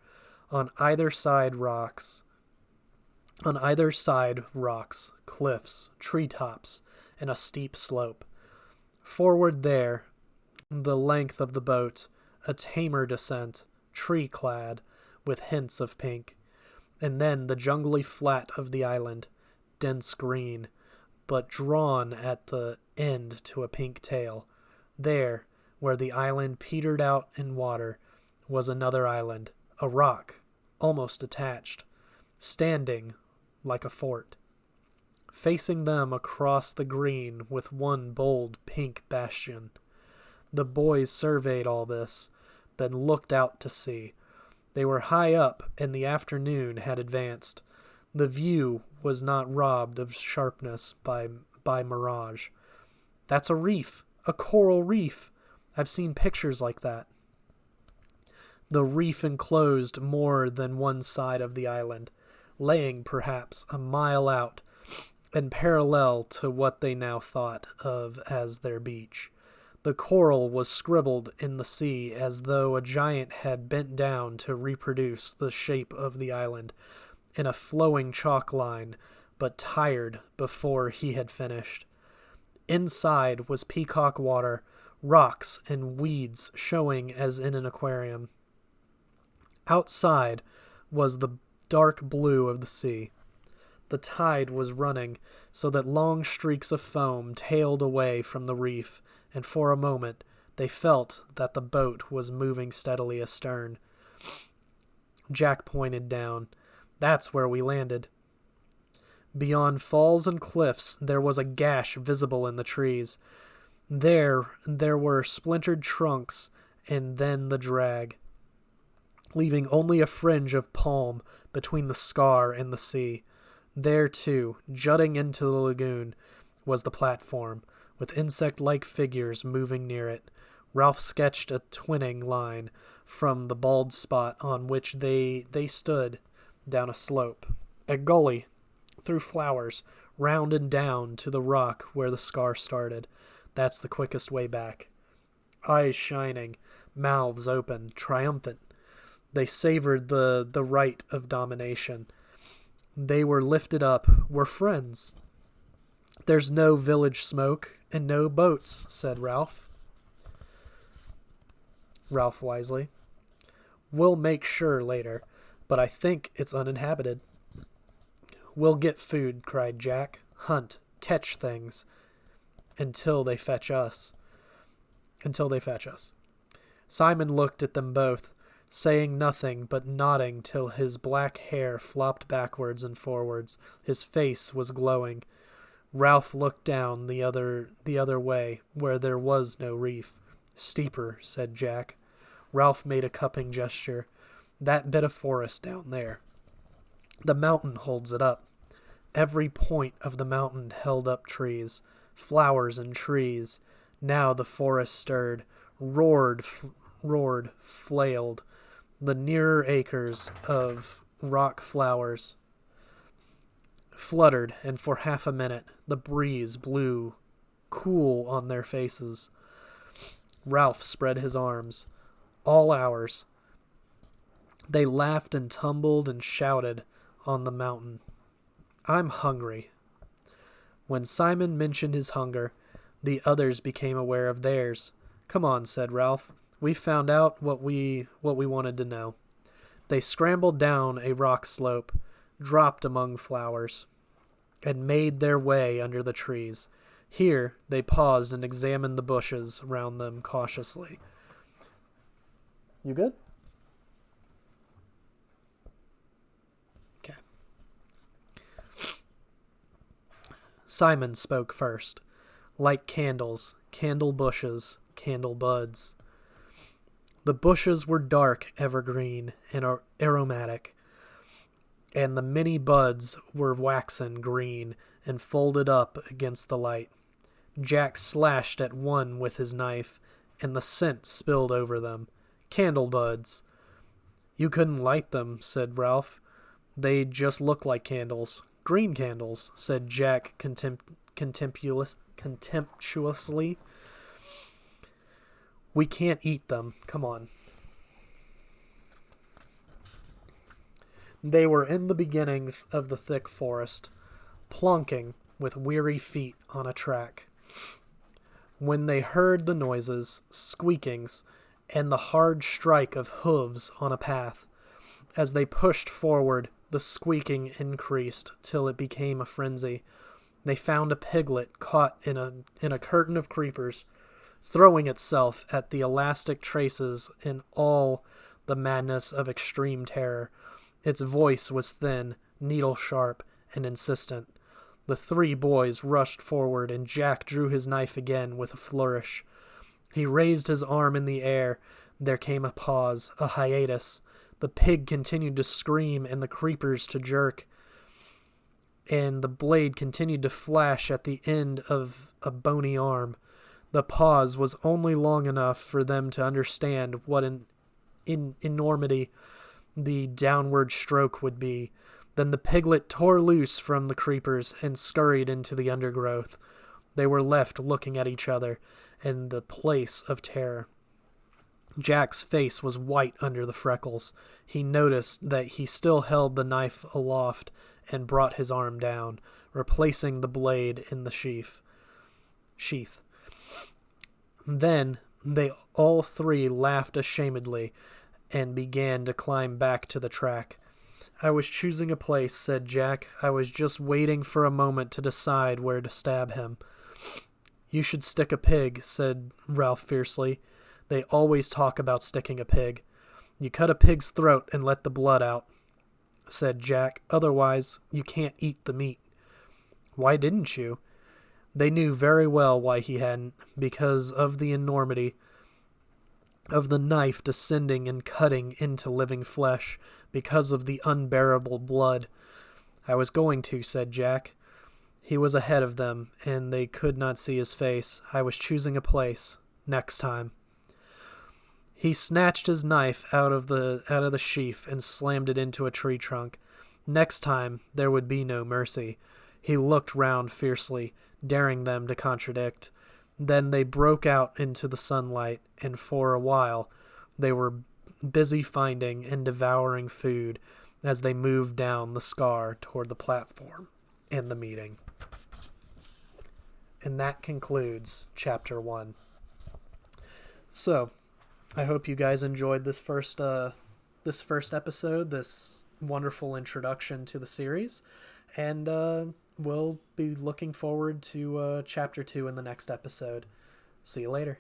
On either side rocks, cliffs, treetops, and a steep slope. Forward there, the length of the boat, a tamer descent, tree-clad, with hints of pink. And then the jungly flat of the island, dense green, but drawn at the end to a pink tail. There, where the island petered out in water, was another island, a rock, almost detached, standing like a fort. Facing them across the green with one bold pink bastion. The boys surveyed all this, then looked out to sea. They were high up, and the afternoon had advanced. The view was not robbed of sharpness by mirage. That's a reef, a coral reef. I've seen pictures like that. The reef enclosed more than one side of the island, laying perhaps a mile out, and parallel to what they now thought of as their beach. The coral was scribbled in the sea as though a giant had bent down to reproduce the shape of the island in a flowing chalk line, but tired before he had finished. Inside was peacock water, rocks and weeds showing as in an aquarium. Outside was the dark blue of the sea. The tide was running so that long streaks of foam tailed away from the reef, and for a moment they felt that the boat was moving steadily astern. Jack pointed down. That's where we landed. Beyond falls and cliffs there was a gash visible in the trees. There were splintered trunks, and then the drag, leaving only a fringe of palm between the scar and the sea. There, too, jutting into the lagoon, was the platform, with insect-like figures moving near it. Ralph sketched a twinning line from the bald spot on which they stood down a slope. A gully, through flowers, round and down to the rock where the scar started. That's the quickest way back. Eyes shining, mouths open, triumphant. They savored the right of domination. They were lifted up, were friends. There's no village smoke and no boats, said Ralph. Ralph wisely. We'll make sure later, but I think it's uninhabited. We'll get food, cried Jack. Hunt, catch things, until they fetch us. Simon looked at them both, saying nothing but nodding till his black hair flopped backwards and forwards. His face was glowing. Ralph looked down the other way, where there was no reef. Steeper, said Jack. Ralph made a cupping gesture. That bit of forest down there. The mountain holds it up. Every point of the mountain held up trees, flowers and trees. Now the forest stirred, roared, flailed. The nearer acres of rock flowers fluttered, and for half a minute the breeze blew cool on their faces. Ralph spread his arms. All ours. They laughed and tumbled and shouted on the mountain. I'm hungry. When Simon mentioned his hunger, the others became aware of theirs. Come on, said Ralph. We've found out what we wanted to know. They scrambled down a rock slope, dropped among flowers, and made their way under the trees. Here they paused and examined the bushes round them cautiously. You good? Okay. Simon spoke first. Like candles, candle bushes, candle buds. The bushes were dark evergreen and aromatic, and the many buds were waxen green and folded up against the light. Jack slashed at one with his knife, and the scent spilled over them. Candle buds. You couldn't light them, said Ralph. They just look like candles. Green candles, said Jack contemptuously. We can't eat them. Come on. They were in the beginnings of the thick forest, plonking with weary feet on a track, when they heard the noises, squeakings, and the hard strike of hooves on a path. As they pushed forward, the squeaking increased till it became a frenzy. They found a piglet caught in a curtain of creepers, throwing itself at the elastic traces in all the madness of extreme terror. Its voice was thin, needle-sharp, and insistent. The three boys rushed forward, and Jack drew his knife again with a flourish. He raised his arm in the air. There came a pause, a hiatus. The pig continued to scream and the creepers to jerk, and the blade continued to flash at the end of a bony arm. The pause was only long enough for them to understand what an enormity the downward stroke would be. Then the piglet tore loose from the creepers and scurried into the undergrowth. They were left looking at each other in the place of terror. Jack's face was white under the freckles. He noticed that he still held the knife aloft and brought his arm down, replacing the blade in the sheath. Then they all three laughed ashamedly and began to climb back to the track. I was choosing a place, said Jack. I was just waiting for a moment to decide where to stab him. You should stick a pig, said Ralph fiercely. They always talk about sticking a pig. You cut a pig's throat and let the blood out, said Jack. Otherwise, you can't eat the meat. Why didn't you? They knew very well why he hadn't, because of the enormity of the knife descending and cutting into living flesh, because of the unbearable blood. I was going to, said Jack. He was ahead of them, and they could not see his face. I was choosing a place. Next time. He snatched his knife out of the sheath and slammed it into a tree trunk. Next time, there would be no mercy. He looked round fiercely, daring them to contradict. Then they broke out into the sunlight, and for a while they were busy finding and devouring food as they moved down the scar toward the platform and the meeting. And that concludes Chapter 1. So, I hope you guys enjoyed this first episode, this wonderful introduction to the series, and we'll be looking forward to Chapter 2 in the next episode. See you later.